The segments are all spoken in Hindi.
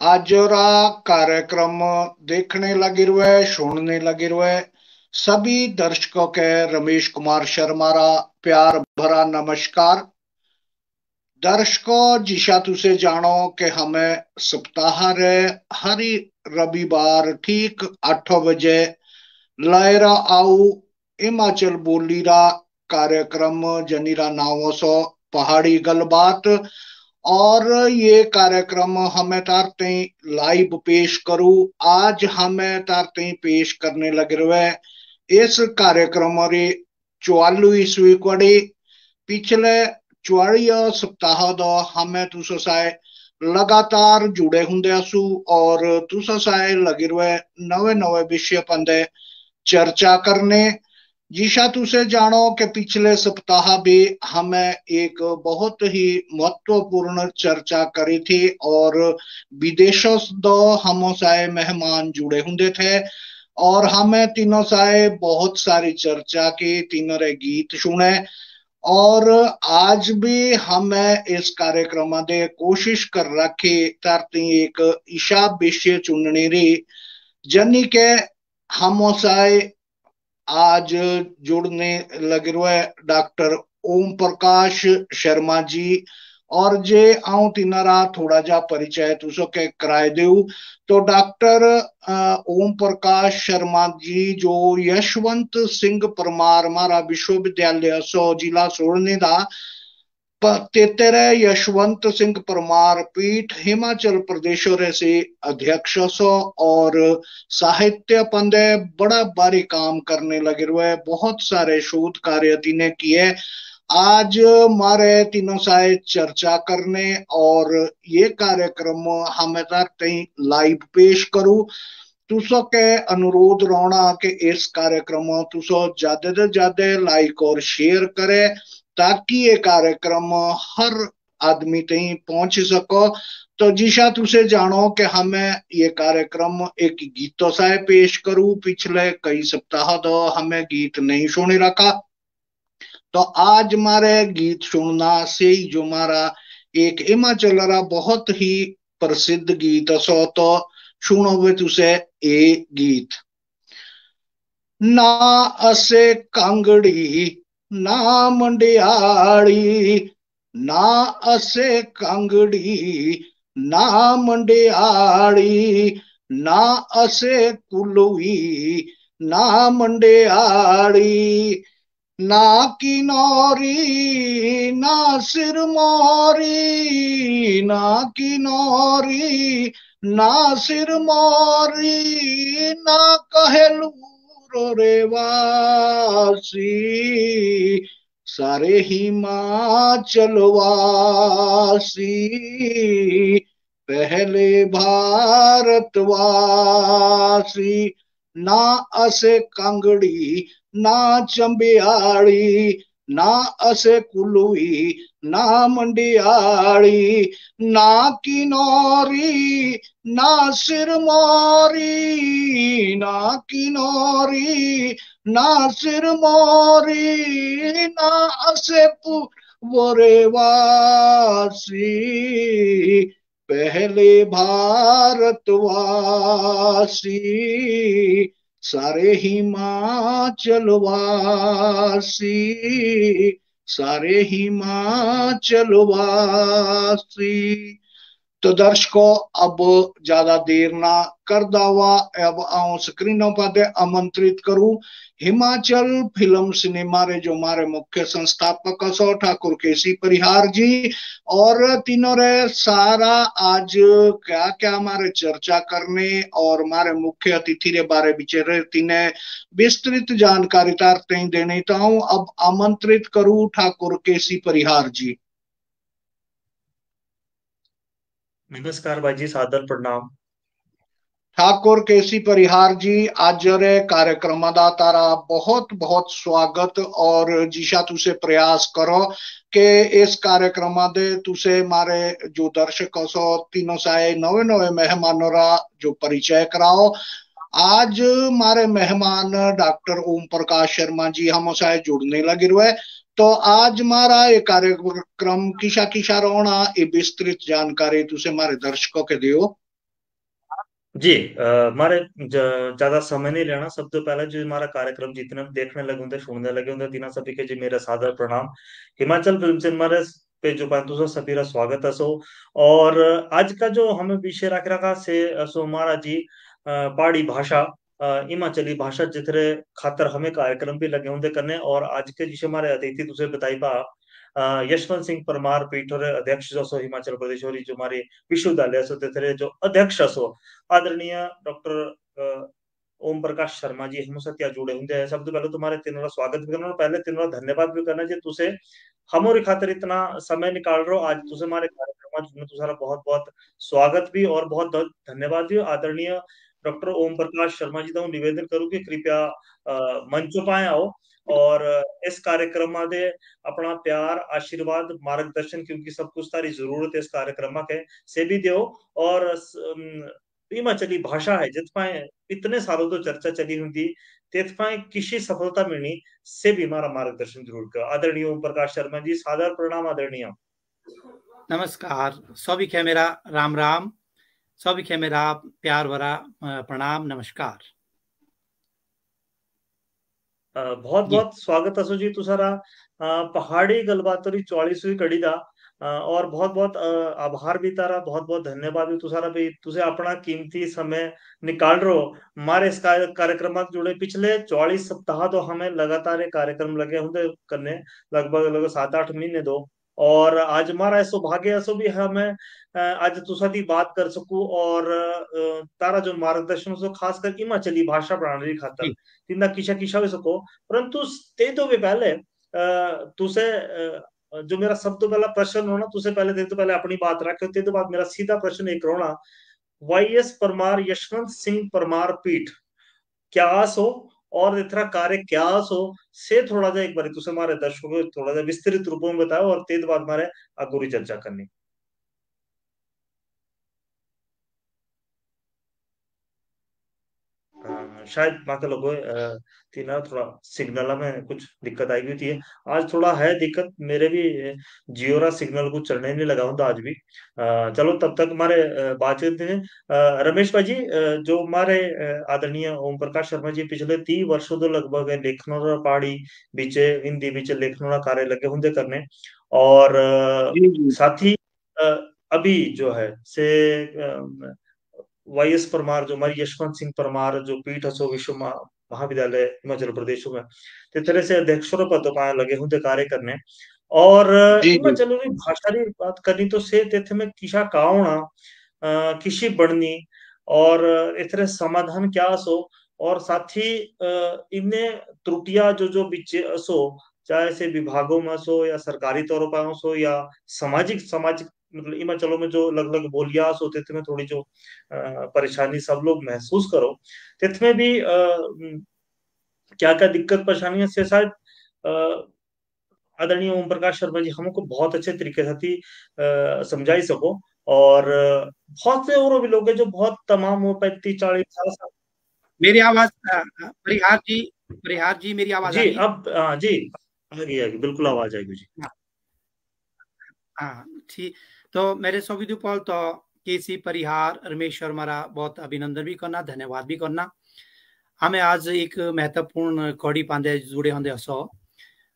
आज रा कार्यक्रम देखने लगी रुए सुनने लगी रुए सभी दर्शकों के रमेश कुमार शर्मा रा प्यार भरा नमस्कार। दर्शकों जिशा तुसे जानो कि हमें सप्ताह रे हरी रविवार ठीक 8 बजे लयरा आऊ हिमाचल बोली रा कार्यक्रम जनीरा नावों सो पहाड़ी गलबात। और ये कार्यक्रम हमें तारते लाइव पेश करूं। आज हमें तारते पेश करने लग रहे इस कार्यक्रम रे 44वीं कड़ी। पिछले 44 सप्ताह दो हमें तुसो साए लगातार जुड़े हुंदे असू और तुसो साए लगे रहे नवे नवे विषय पंदे चर्चा करने। जिशा तुसे जानो कि पिछले सप्ताह भी हमें एक बहुत ही महत्वपूर्ण चर्चा करी थी और विदेशों दो हम साए मेहमान जुड़े होंगे थे और हमें तीनों साए बहुत सारी चर्चा की, तीनों रे गीत सुने। और आज भी हमें इस कार्यक्रम दे कोशिश कर रखी तारती एक ईशा विषय चुनने री जनी के हम साए आज जुड़ने लगे हुए डॉक्टर ओम प्रकाश शर्मा जी। और जे आऊं तिनारा थोड़ा जा परिचय तुसो के कराए देऊ तो डॉक्टर ओम प्रकाश शर्मा जी जो यशवंत सिंह परमार मारा विश्वविद्यालय सो जिला सोड़ने दा तेतेरे यशवंत सिंह परमार पीठ हिमाचल प्रदेश रे से अध्यक्ष सो और साहित्य पंदे बड़ा भारी काम करने लगे हुए बहुत सारे शोध कार्य तिने किए। आज मारे तीनों साए चर्चा करने और ये कार्यक्रम हमें लाइव पेश करूं। तुसो के अनुरोध रोना के इस कार्यक्रम तुसो ज्यादा से ज्यादा लाइक और शेयर करे ताकि ये कार्यक्रम हर आदमी तक पहुंच सको। तो जिशा तुसे जानो कि हमें ये कार्यक्रम एक गीतों से पेश करूं। पिछले कई सप्ताह तो हमें गीत नहीं सुनी रखा तो आज मारे गीत सुनना से ही जो मारा एक हिमाचल रा बहुत ही प्रसिद्ध गीत सो तो सुनो वे तुसे ए गीत। ना असे कांगड़ी ना मंडियाड़ी ना असे कांगड़ी ना मंडियाड़ी ना असे कुलवी ना मंडियाड़ी ना किनौरी ना सिरमौरी ना किनौरी ना सिरमौरी ना कहेलू रे वासी सारे हिमाचल वासी पहले भारतवासी। ना असे कांगड़ी ना चंबियाड़ी ना असे कुलवी ना मंडियाड़ी ना किनौरी ना सिरमौरी ना किनौरी ना सिरमौरी ना असे वरेवासी पहले भारतवासी सारे हिमाचल वासी सारे हिमाचल वासी। तो दर्शकों अब ज्यादा देर ना कर दावा अब आऊं स्क्रीनों पर आमंत्रित करूं हिमाचल फिल्म सिनेमा रे जो मारे मुख्य संस्थापक सो ठाकुर केसी परिहार जी और तीनों रे सारा आज क्या क्या हमारे चर्चा करने और हमारे मुख्य अतिथि रे बारे विचारे तीने विस्तृत जानकारी तारते देने तो अब आमंत्रित करूं ठाकुर केसी परिहार जी। नमस्कार भाई, सादर प्रणाम। ठाकुर केसी परिहार जी आज रे कार्यक्रम दा तारा बहुत बहुत स्वागत और जिशा तुसे प्रयास करो कि इस कार्यक्रम दे तुसे मारे जो दर्शक सो तीनों साए नवे नवे मेहमानों रा जो परिचय कराओ। आज मारे मेहमान डॉक्टर ओम प्रकाश शर्मा जी हम साए जुड़ने लगे हुए तो आज मारा ये कार्यक्रम किशा किशा रोना ये विस्तृत जानकारी तुसे मारे दर्शकों के दियो। जी हमारे ज्यादा समय नहीं लेना। सब तो पहले जो हमारा कार्यक्रम जितने हम देखने लगे होंगे सुनने लगे होंगे तीना सभी के जी मेरा सादर प्रणाम। हिमाचल फिल्म से हमारे पे जो पांतु सो सभी रा स्वागत असो। और आज का जो हमें विषय रख रखा से असो हमारा जी पहाड़ी भाषा, हिमाचली भाषा जितने खातर हमें कार्यक्रम भी लगे होंगे करने। और आज के जिसे हमारे अतिथि तुझे बताई पा यशवंत सिंह परमार पीठ और अध्यक्ष जो सो हिमाचल प्रदेश और जो हमारे विश्वविद्यालय सो तेरे जो अध्यक्ष असो आदरणीय डॉक्टर ओम प्रकाश शर्मा जी हम सत्या जुड़े होंगे हैं। सबसे पहले तुम्हारे तीनों का स्वागत भी करना और पहले तीनों का धन्यवाद भी करना जी तुसे हमारी खातिर इतना समय निकाल रहे हो आज। तुसे हमारे कार्यक्रम में तुम्हारा बहुत बहुत स्वागत भी और बहुत बहुत धन्यवाद भी। आदरणीय डॉक्टर ओम प्रकाश शर्मा जी तो निवेदन करूँ कि कृपया मंच पाए आओ और इस कार्यक्रम में अपना प्यार आशीर्वाद मार्गदर्शन क्योंकि सब कुछ तारी जरूरत है इस कार्यक्रम के से भी दो। और हिमाचली भाषा है जितपाए इतने सालों तो चर्चा चली हुई थी तेतपाए किसी सफलता मिलनी से भी हमारा मार्गदर्शन जरूर कर। आदरणीय ओम प्रकाश शर्मा जी सादर प्रणाम आदरणीय। नमस्कार सभी के मेरा राम राम, सभी के मेरा प्यार भरा प्रणाम नमस्कार। बहुत बहुत स्वागत असो जी तुसारा पहाड़ी गलबातरी 44वीं कड़ी दा। और बहुत बहुत आभार भी तारा बहुत बहुत धन्यवाद भी तुसारा भी तुझे अपना कीमती समय निकाल रहे हो हमारे इस कार्यक्रम में जुड़े। पिछले 44 सप्ताह तो हमें लगातार ये कार्यक्रम लगे होंगे करने लगभग लगभग 7-8 महीने दो। और आज हमारा ऐसो भाग्य ऐसो भी है हमें आज तुसा दी बात कर सकूं और तारा जो मार्गदर्शन सो खासकर हिमाचली भाषा प्रणाली खातर तिंदा किशा किशा भी सको। परंतु ते तो भी पहले तुसे जो मेरा सब तो पहला प्रश्न होना तुसे पहले ते तो पहले अपनी बात रखे ते तो बाद मेरा सीधा प्रश्न एक होना वाईएस परमार यशवंत सिंह परमार पीठ क्या सो और इतना कार्य क्या सो से थोड़ा जा एक बार तुसे हमारे दर्शकों को थोड़ा जा विस्तृत रूप में बताओ और तेज बाद हमारे अगोरी चर्चा करनी। शायद माता लोगों तीना थोड़ा सिग्नल में कुछ दिक्कत आई हुई थी। आज थोड़ा है दिक्कत मेरे भी जियो रा सिग्नल कुछ चलने नहीं लगा हूं तो आज भी चलो तब तक हमारे बातचीत में रमेश भाई जी जो हमारे आदरणीय ओम प्रकाश शर्मा जी पिछले 30 वर्षों तो लगभग लेखनों रा पहाड़ी बीचे हिंदी बीचे लेखनों रा कार्य लगे होंगे करने। और जी जी साथ ही अ, अभी जो है से वाईएस परमार जो हमारी यशवंत सिंह परमार जो पीठ असो विश्व महाविद्यालय हिमाचल प्रदेश में ते तरह से अध्यक्षों पद पाए लगे होंगे कार्य करने। और जी जी हिमाचल में भाषा की बात करनी तो से तेथे में किशा का होना किसी बढ़नी और इतने समाधान क्या सो। और साथ ही इन्हें त्रुटियां जो जो बीचे असो चाहे से विभागों में सो या सरकारी तौर पर सो या सामाजिक सामाजिक मतलब हिमाचलों में जो अलग अलग बोलियां होते थे में थोड़ी जो परेशानी सब लोग महसूस करो तिथमें भी क्या क्या दिक्कत परेशानियां से शायद आदरणीय ओम प्रकाश शर्मा जी हमको बहुत अच्छे तरीके से थी समझाई सको। और बहुत से और भी लोग हैं जो बहुत तमाम वो 35-40 साल। मेरी आवाज परिहार जी मेरी आवाज आ जी गई। अब जी आ गई बिल्कुल आवाज आएगी जी। हाँ ठीक। तो मेरे सभी पॉल तो केसी परिहार रमेश शर्मा रा बहुत अभिनंदन भी करना धन्यवाद भी करना। हमें आज एक महत्वपूर्ण कड़ी पांदे जुड़े होंगे असो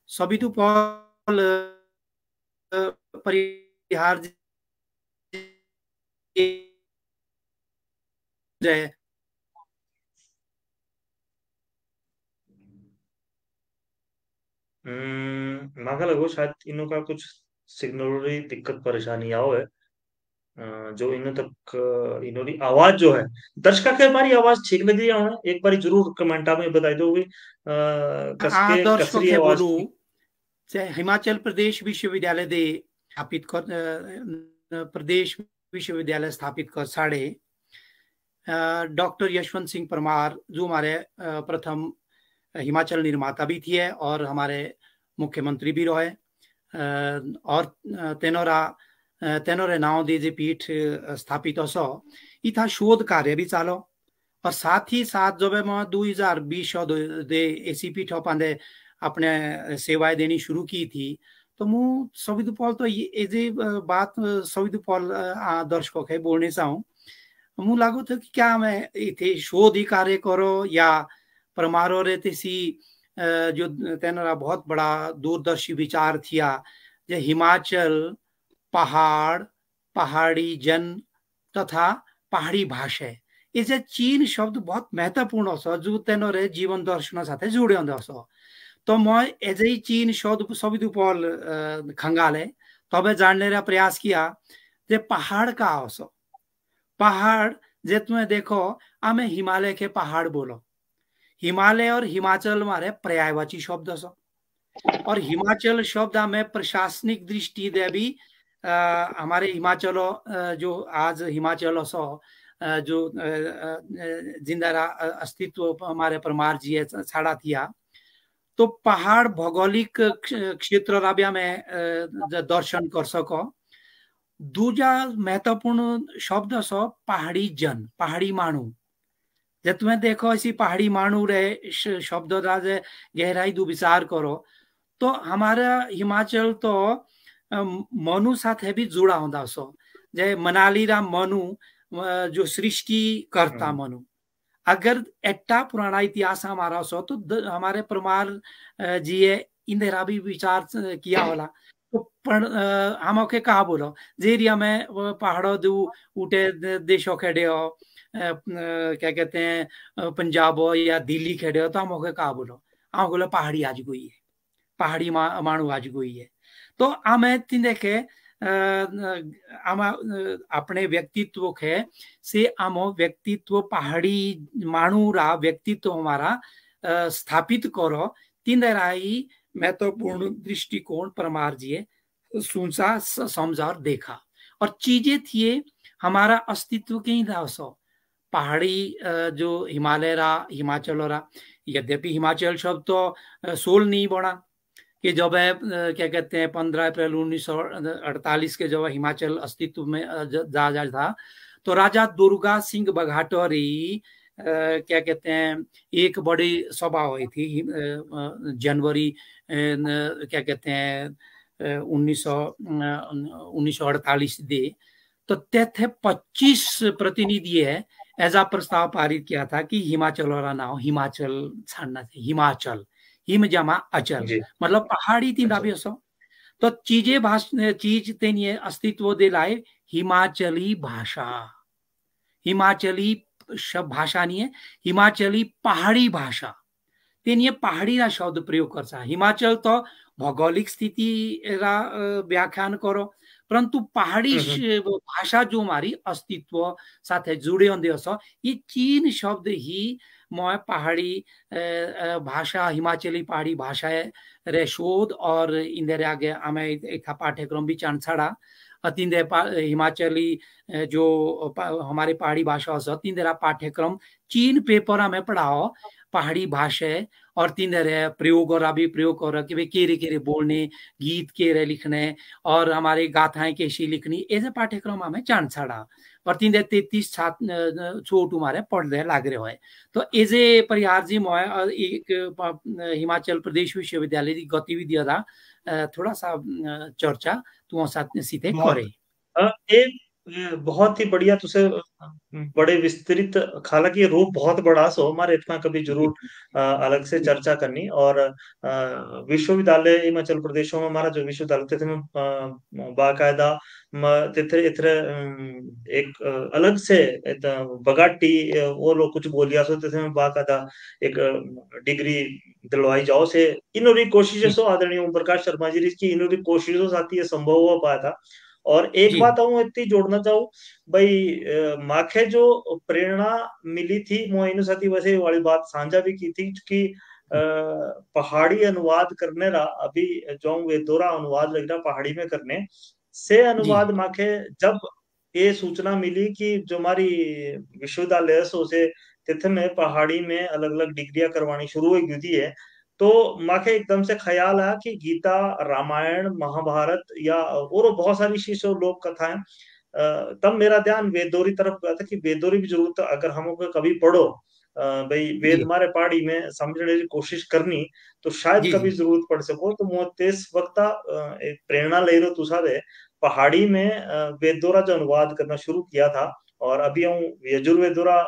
सभी पॉल परिहार जी जय मांगा लगो शायद इनों का कुछ सिग्नल दिक्कत परेशानी आओ है जो इन तक इन्होंने आवाज जो है दर्शक के हमारी आवाज ठीक लग रही है एक बार जरूर कमेंटा में बताई दोगे कसके दर्शकों कसरी के आवाज बोलू हिमाचल प्रदेश विश्वविद्यालय दे स्थापित कर प्रदेश विश्वविद्यालय स्थापित कर साढ़े डॉक्टर यशवंत सिंह परमार जो हमारे प्रथम हिमाचल निर्माता भी थे और हमारे मुख्यमंत्री भी रहे और तेनोरे नाव दे जे पीठ स्थापित असो इथा शोध कार्य भी चालो। और साथ ही साथ जब मैं 2020 दे एसी पीठ पांदे अपने सेवाएं देनी शुरू की थी तो मु सभी पॉल तो ये जे बात सभी पॉल दर्शकों के बोलने चाहूँ मु लागू था कि क्या मैं इथे शोध ही कार्य करो या परमारो रे तेसी जो तेनरा बहुत बड़ा दूरदर्शी विचार थिया जे हिमाचल पहाड़ पहाड़ी जन तथा पहाड़ी भाषा ये जे चीन शब्द बहुत महत्वपूर्ण अस जो तेनरे जीवन दर्शन साथे जुड़े अस तो मैं एजे चीन शब्द सभी दुपल खंगाले तबे जानने रा प्रयास किया जे पहाड़ का अस पहाड़ जे तुम्हें देखो आमे हिमालय के पहाड़ बोलो हिमालय और हिमाचल मारे पर्यायवाची शब्द अस और हिमाचल शब्द हमें प्रशासनिक दृष्टि दे भी हमारे हिमाचल जो आज हिमाचल असो जो जिंदा अस्तित्व हमारे परमार जी छाड़ा थिया तो पहाड़ भौगोलिक क्षेत्र राबिया में दर्शन कर सको दूजा महत्वपूर्ण शब्द असो पहाड़ी जन पहाड़ी मानू जे तुम्हें देखो ऐसी पहाड़ी मानू रे शब्द राजे गहराई दू विचार करो तो हमारा हिमाचल तो मनु साथ भी जुड़ा होता सो जे मनाली रा मनु जो सृष्टि करता मनु अगर एट्टा पुराना इतिहास हमारा सो तो हमारे परमार जी इंदिरा भी विचार किया होला तो हम ओके कहा बोलो जेरिया में पहाड़ों दू उठे देशों खेडे हो क्या कहते हैं पंजाब हो या दिल्ली खेडे हो तो हम ओके कहा बोलो हम बोलो पहाड़ी आज गई है पहाड़ी मानू आज गई है तो हमें तीन देखे अपने व्यक्तित्व के से आम व्यक्तित्व पहाड़ी मानू रा व्यक्तित्व हमारा स्थापित करो तीन राई महत्वपूर्ण दृष्टिकोण परमार जी सुनसा समझा और देखा और चीजें थी हमारा अस्तित्व के ही था पहाड़ी जो हिमालय रा हिमाचल रा यद्यपि हिमाचल शब्द तो सोल नहीं बना कि जब क्या कहते हैं 15 अप्रैल 1948 के जब हिमाचल अस्तित्व में जा था तो राजा दुर्गा सिंह बघाटोरी क्या कहते हैं एक बड़ी सभा हुई थी जनवरी क्या कहते हैं 1948 दे तो तेथे 25 प्रतिनिधि है ऐसा प्रस्ताव पारित किया था कि हिमाचल वाला नाम हिमाचल छाड़ना थे हिमाचल हिम जमा अचल मतलब पहाड़ी तीन दाबी असो तो चीज तेनी अस्तित्व दे लाए हिमाचली भाषा हिमाचली भाषा नहीं है हिमाचली पहाड़ी भाषा तेनी पहाड़ी रा शब्द प्रयोग करता हिमाचल तो भौगोलिक स्थिति रा व्याख्यान करो परंतु पहाड़ी भाषा जो हमारी अस्तित्व साथ जुड़े होंगे असो ये चीन शब्द ही मैं पहाड़ी भाषा हिमाचली पहाड़ी भाषा रे शोध और इंदे आगे हमें एक पाठ्यक्रम भी चांछाड़ा तीन हिमाचली जो हमारे पहाड़ी भाषा से तीन पाठ्यक्रम चीन पेपर हमें पढ़ाओ पहाड़ी भाषा और तीन प्रयोग और अभी प्रयोग कर कि भाई केरे बोलने गीत केरे लिखने और हमारे गाथाएं कैसी लिखनी ऐसे पाठ्यक्रम हमें चांद छाड़ा और 333 छात्र छोट हमारे पढ़ रहे लाग रहे हुए तो एजे परिहार जी मैं एक हिमाचल प्रदेश विश्वविद्यालय की गतिविधि थोड़ा सा चर्चा तुम साथ सीधे करे एक बहुत ही बढ़िया तुसे बड़े विस्तृत हालांकि ये रूप बहुत बड़ा सो हमारे इतना कभी जरूर अलग से चर्चा करनी और विश्वविद्यालय हिमाचल प्रदेशों में हमारा जो विश्वविद्यालय थे बाकायदा एक अलग से बगाटी वो लोग कुछ बोलिया सो थे बाकायदा एक डिग्री दिलवाई जाओ से इनोरी कोशिशों सो आदरणीय ओम प्रकाश शर्मा जी की इनोरी कोशिशों साथ ये संभव हो पाया था और एक बात हूँ इतनी जोड़ना चाहूँ भाई माखे जो प्रेरणा मिली थी मोइनु साथी वैसे वाली बात साझा भी की थी कि पहाड़ी अनुवाद करने रा अभी जो वे दोरा अनुवाद लग रहा पहाड़ी में करने से अनुवाद माखे जब ये सूचना मिली कि जो हमारी विश्वविद्यालय से तिथे में पहाड़ी में अलग अलग डिग्रियां करवानी शुरू हुई थी है तो माखे एकदम से ख्याल आया कि गीता रामायण महाभारत या और बहुत सारी शीशो लोक कथाएं तब मेरा ध्यान वेदोरी तरफ गया था कि वेदोरी भी जरूरत अगर हम कभी पढ़ो भाई वेद हमारे पहाड़ी में समझने की कोशिश करनी तो शायद कभी जरूरत पड़ सको तो मोते इस वक्त एक प्रेरणा ले रो तुसा दे पहाड़ी में वेदोरा जो अनुवाद करना शुरू किया था और अभी हम यजुर्वेदुरा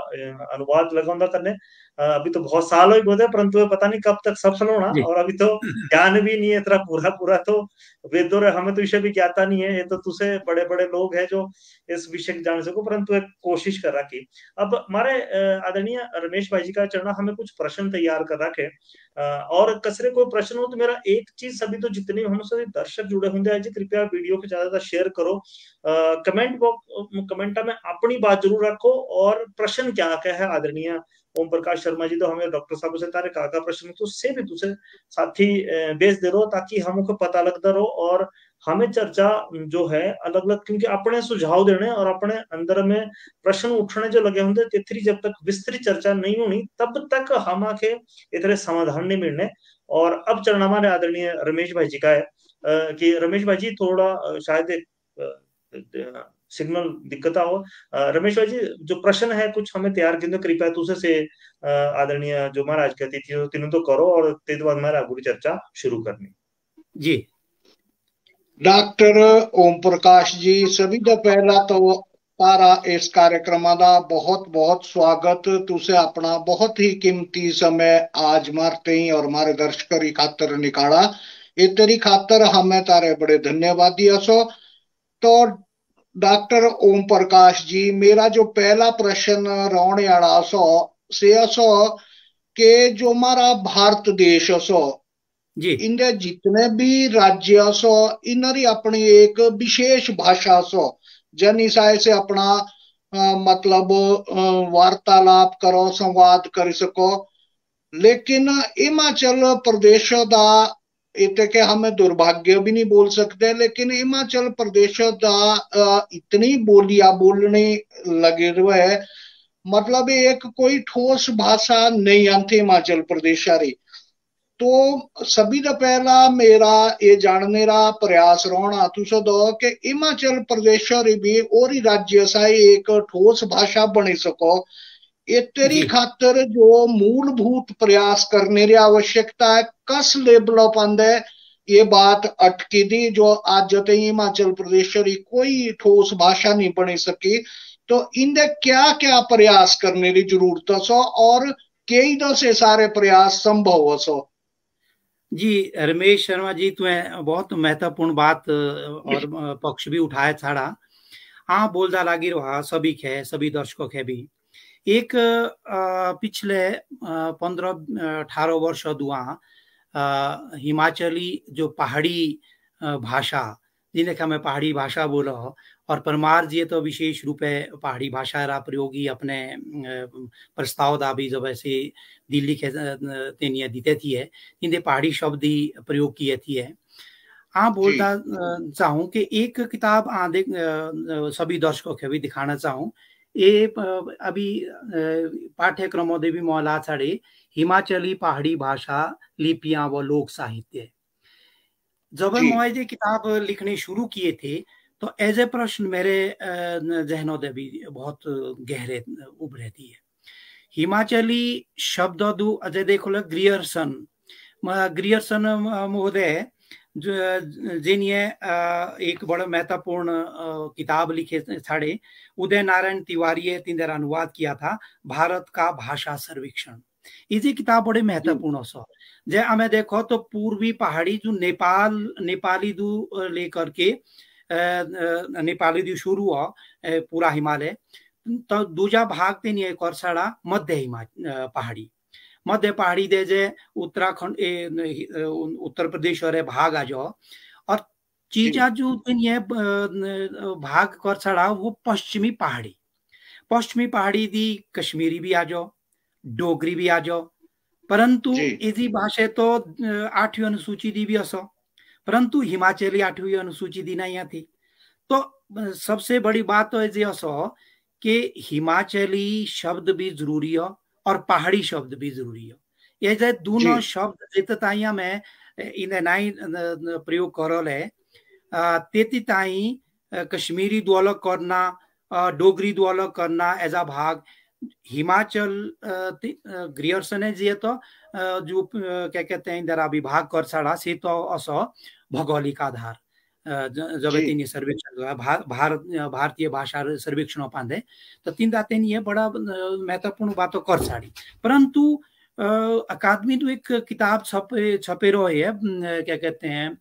अनुवाद लगाऊंगा करने। अभी तो बहुत साल हो गए, परंतु पता नहीं कब तक सफल होना, जी और अभी तो ज्ञान भी नहीं है इतना पूरा पूरा, तो वेदोर हमें तो विषय भी ज्ञाता नहीं है। ये तो तुझसे बड़े बड़े लोग हैं जो इस विषय को जान सको, परंतु एक कोशिश कर रहा की। अब हमारे आदरणीय रमेश भाई जी का चरणा हमें कुछ प्रश्न तैयार कर रखे, और कसरे कोई प्रश्न हो तो मेरा एक चीज, सभी तो जितने हमसे दर्शक जुड़े होंगे आज, कृपया वीडियो को ज्यादा शेयर करो, कमेंट में अपनी बात जरूर रखो, और प्रश्न क्या क्या है आदरणीय ओम प्रकाश शर्मा जी, तो हमें डॉक्टर साहब से तारे का प्रश्न तो उससे भी तुझे साथी बेच दे रहो, ताकि हमको पता लगता रहो, और हमें चर्चा जो है अलग अलग, क्योंकि अपने सुझाव देने और अपने अंदर में प्रश्न उठने जो लगे होंगे, तेथरी जब तक विस्तृत चर्चा नहीं होनी तब तक हम आके इतने समाधान नहीं मिलने। और अब चरण हमारे आदरणीय रमेश भाई जी का है, कि रमेश भाई जी थोड़ा शायद सिग्नल दिक्कत हो। रमेश भाई जी जो प्रश्न है कुछ हमें तैयार किए, कृपया तुझे से आदरणीय जो महाराज के अतिथि तीनों तो करो, और तेज बाद हमारा पूरी चर्चा शुरू करनी जी। डॉक्टर ओम प्रकाश जी, सभी तो पहला तो तारा इस कार्यक्रम का बहुत बहुत स्वागत। तुसे अपना बहुत ही कीमती समय आज मारते ही और हमारे दर्शकों की खातर निकाला, ये तेरी खातर हमें तारे बड़े धन्यवादी असो। तो डॉक्टर ओम प्रकाश जी, मेरा जो पहला प्रश्न रोने वाला सो से असो के जो हमारा भारत देश असो, जी इनके जितने भी राज्य सो इनरी अपनी एक विशेष भाषा सो, जन ईसाई से अपना मतलब वार्तालाप करो, संवाद कर सको। लेकिन हिमाचल प्रदेश का इतने के हमें दुर्भाग्य भी नहीं बोल सकते, लेकिन हिमाचल प्रदेश का इतनी बोलियां बोलने लगे हुए, मतलब एक कोई ठोस भाषा नहीं आती हिमाचल प्रदेश री। तो सभी तो पहला मेरा ये जानने रा प्रयास रोना तुझे दो कि हिमाचल प्रदेश री भी और ही राज्य सा एक ठोस भाषा बनी सको, ये तेरी जी खातर जो मूलभूत प्रयास करने की आवश्यकता है, कस लेवल पर ये बात अटकी थी जो आज जते हिमाचल प्रदेश की कोई ठोस भाषा नहीं बनी सकी। तो इनके क्या क्या प्रयास करने की जरूरत सो, और कई दो से सारे प्रयास संभव हो सो। जी रमेश शर्मा जी, तुम्हें बहुत महत्वपूर्ण बात और पक्ष भी उठाया छाड़ा। हाँ, बोलता लागी रहा सभी के, सभी दर्शकों के भी एक पिछले 15-18 वर्ष दुआ हिमाचली जो पहाड़ी भाषा, जिन्हें मैं पहाड़ी भाषा बोला, और परमार जी तो विशेष रूप है पहाड़ी भाषा रा प्रयोगी अपने प्रस्ताव दा भी जब ऐसे दिल्ली के तेनिया दीते थी है, इन्हें पहाड़ी शब्द ही प्रयोग किए थी है। हाँ, बोलता चाहूँ कि एक किताब देख सभी दर्शकों के भी दिखाना चाहूँ। ये अभी पाठ्यक्रमों भी मौला छाड़े हिमाचली पहाड़ी भाषा, लिपियां व लोक साहित्य। जब मैं ये किताब लिखनी शुरू किए थे तो एज ए प्रश्न मेरे जहनों दे भी बहुत गहरे उभरे थी है। हिमाचली शब्द दु अजय देखो ग्रियर्सन महोदय जिन्हें एक बड़ा महत्वपूर्ण किताब लिखे छाड़े, उदय नारायण तिवारी तिंदर अनुवाद किया था, भारत का भाषा सर्वेक्षण। ये किताब बड़े महत्वपूर्ण हो जे हमें देखो तो पूर्वी पहाड़ी जो नेपाली दू लेकर के नेपाली दू शुरू हो पूरा हिमालय, तो दूजा भाग तीन एक और साड़ा मध्य पहाड़ी दे जे उत्तराखंड उत्तर प्रदेश और भाग आ जाओ, और चीजा जो ये भाग कर छड़ा वो पश्चिमी पहाड़ी दी कश्मीरी भी आ जाओ, डोगरी भी आ जाओ, परंतु इसी भाषा तो 8वीं अनुसूची दी भी असो, परंतु हिमाचली 8वीं अनुसूची दी नहीं आती। तो सबसे बड़ी बात तो ये असो कि हिमाचली शब्द भी जरूरी हो और पहाड़ी शब्द भी जरूरी हो। ये जे दोनों शब्द जितना में इन्हें नहीं प्रयोग करल है, तेती ताई कश्मीरी दो अलग करना, डोगरी दो अलग करना ऐसा भाग हिमाचल ग्रियर्सन है जी, तो जो क्या कहते हैं इंदिरा विभाग कर साड़ा से तो असो भौगोलिक आधार जब जी तीन सर्वेक्षण भारतीय भाषा सर्वेक्षण पांदे तो तिंदा तेन ये बड़ा महत्वपूर्ण बातों कर साड़ी। परंतु अकादमी तो एक किताब छपे रहे है, क्या कहते हैं,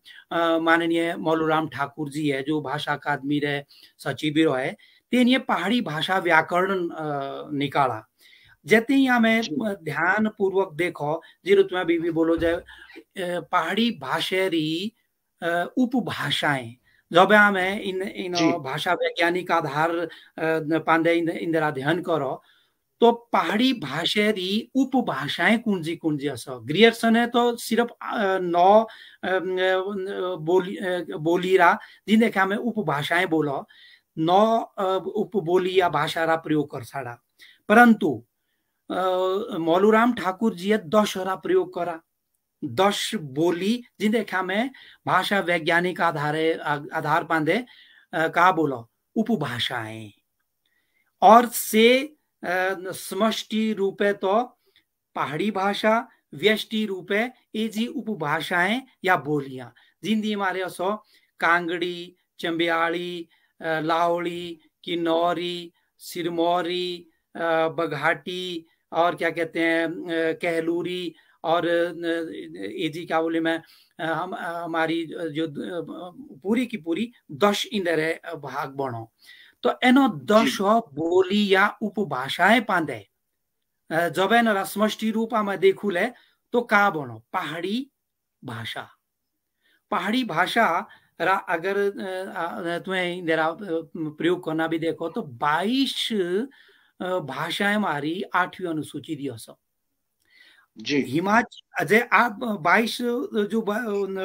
माननीय मौलूराम ठाकुर जी है जो भाषा अकादमी रे सचिव भी रहे, तेन ये पहाड़ी भाषा व्याकरण निकाला। जैसे ही हमें ध्यान पूर्वक देखो जी तुम्हें भी बोलो जाए पहाड़ी भाषेरी उपभाषाएं जब हमें इन भाषा वैज्ञानिक आधार पांडे इंदिरा अध्ययन करो तो पहाड़ी भाषेरी उपभाषाएं कुंजी असो। ग्रियर्सन है तो सिर्फ 9 बोलीरा जिन्हें हमें उपभाषाएं बोलो 9 उपबोली या भाषा रा प्रयोग कर साड़ा। परंतु मौलूराम ठाकुर जी 10 प्रयोग करा, 10 बोली जिन्हें में भाषा वैज्ञानिक आधार पांदे कहा बोलो उपभाषाएं, और से समष्टि रूपे तो पहाड़ी भाषा, व्यष्टि रूपे ये जी उपभाषाएं या बोलियां जिंदी हमारे असो कांगड़ी, चंबियाली, लावड़ी, किन्नौरी, सिरमौरी, बघाटी और क्या कहते हैं कहलूरी और ये जी क्या बोले मैं हमारी जो पूरी की पूरी 10 इंदर भाग बनो तो एनो 10 बोली या उपभाषाएं पांदे जब एन समष्टि रूपा में देखू ले तो का बनो पहाड़ी भाषा। पहाड़ी भाषा रा अगर तुम्हें इंदिरा प्रयोग करना भी देखो तो 22 भाषाएं हमारी 8वीं अनुसूची दी असो जी। हिमाचल अजय आप 22 जो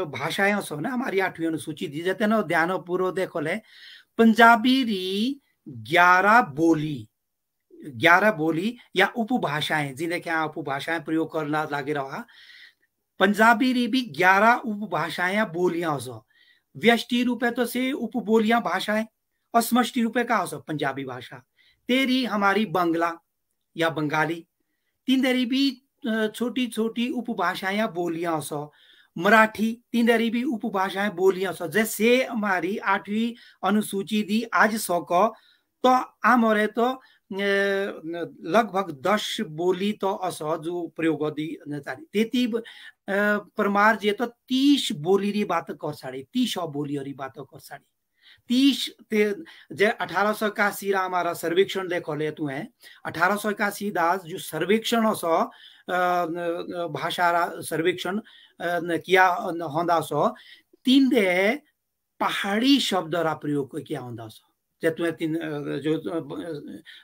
भाषाएं असो ना हमारी 8वीं अनुसूची दी जाते ना ध्यान पूर्व देखो ले पंजाबी री 11 बोली या उपभाषाएं जिन्हें क्या उपभाषाएं प्रयोग करना लागे रहा। पंजाबी री भी 11 उपभाषाएं या बोलियां हो। व्यष्टि रूपे तो से उपबोलियां भाषाएं और समष्टि रूपे का हो पंजाबी भाषा। तेरी हमारी बंगला या बंगाली, तीनरी भी छोटी छोटी उपभाषाएं या बोलियां हो। मराठी तीनरी भी उपभाषाएं बोलियां हो। जैसे हमारी 8वीं अनुसूची दी आज 100 को तो आम हो रहे तो लगभग 10 बोली तो असो जो प्रयोग दी तेती परमार जे तो 30 बोली री बात कर साड़ी 30 बोली री बात कर साड़ी 30 जे 1881 हमारा सर्वेक्षण देखो ले तू है 1881 दास जो सर्वेक्षण असो भाषा सर्वेक्षण किया होंदा सो 3 दे पहाड़ी शब्द रा प्रयोग किया होंदा सो। जो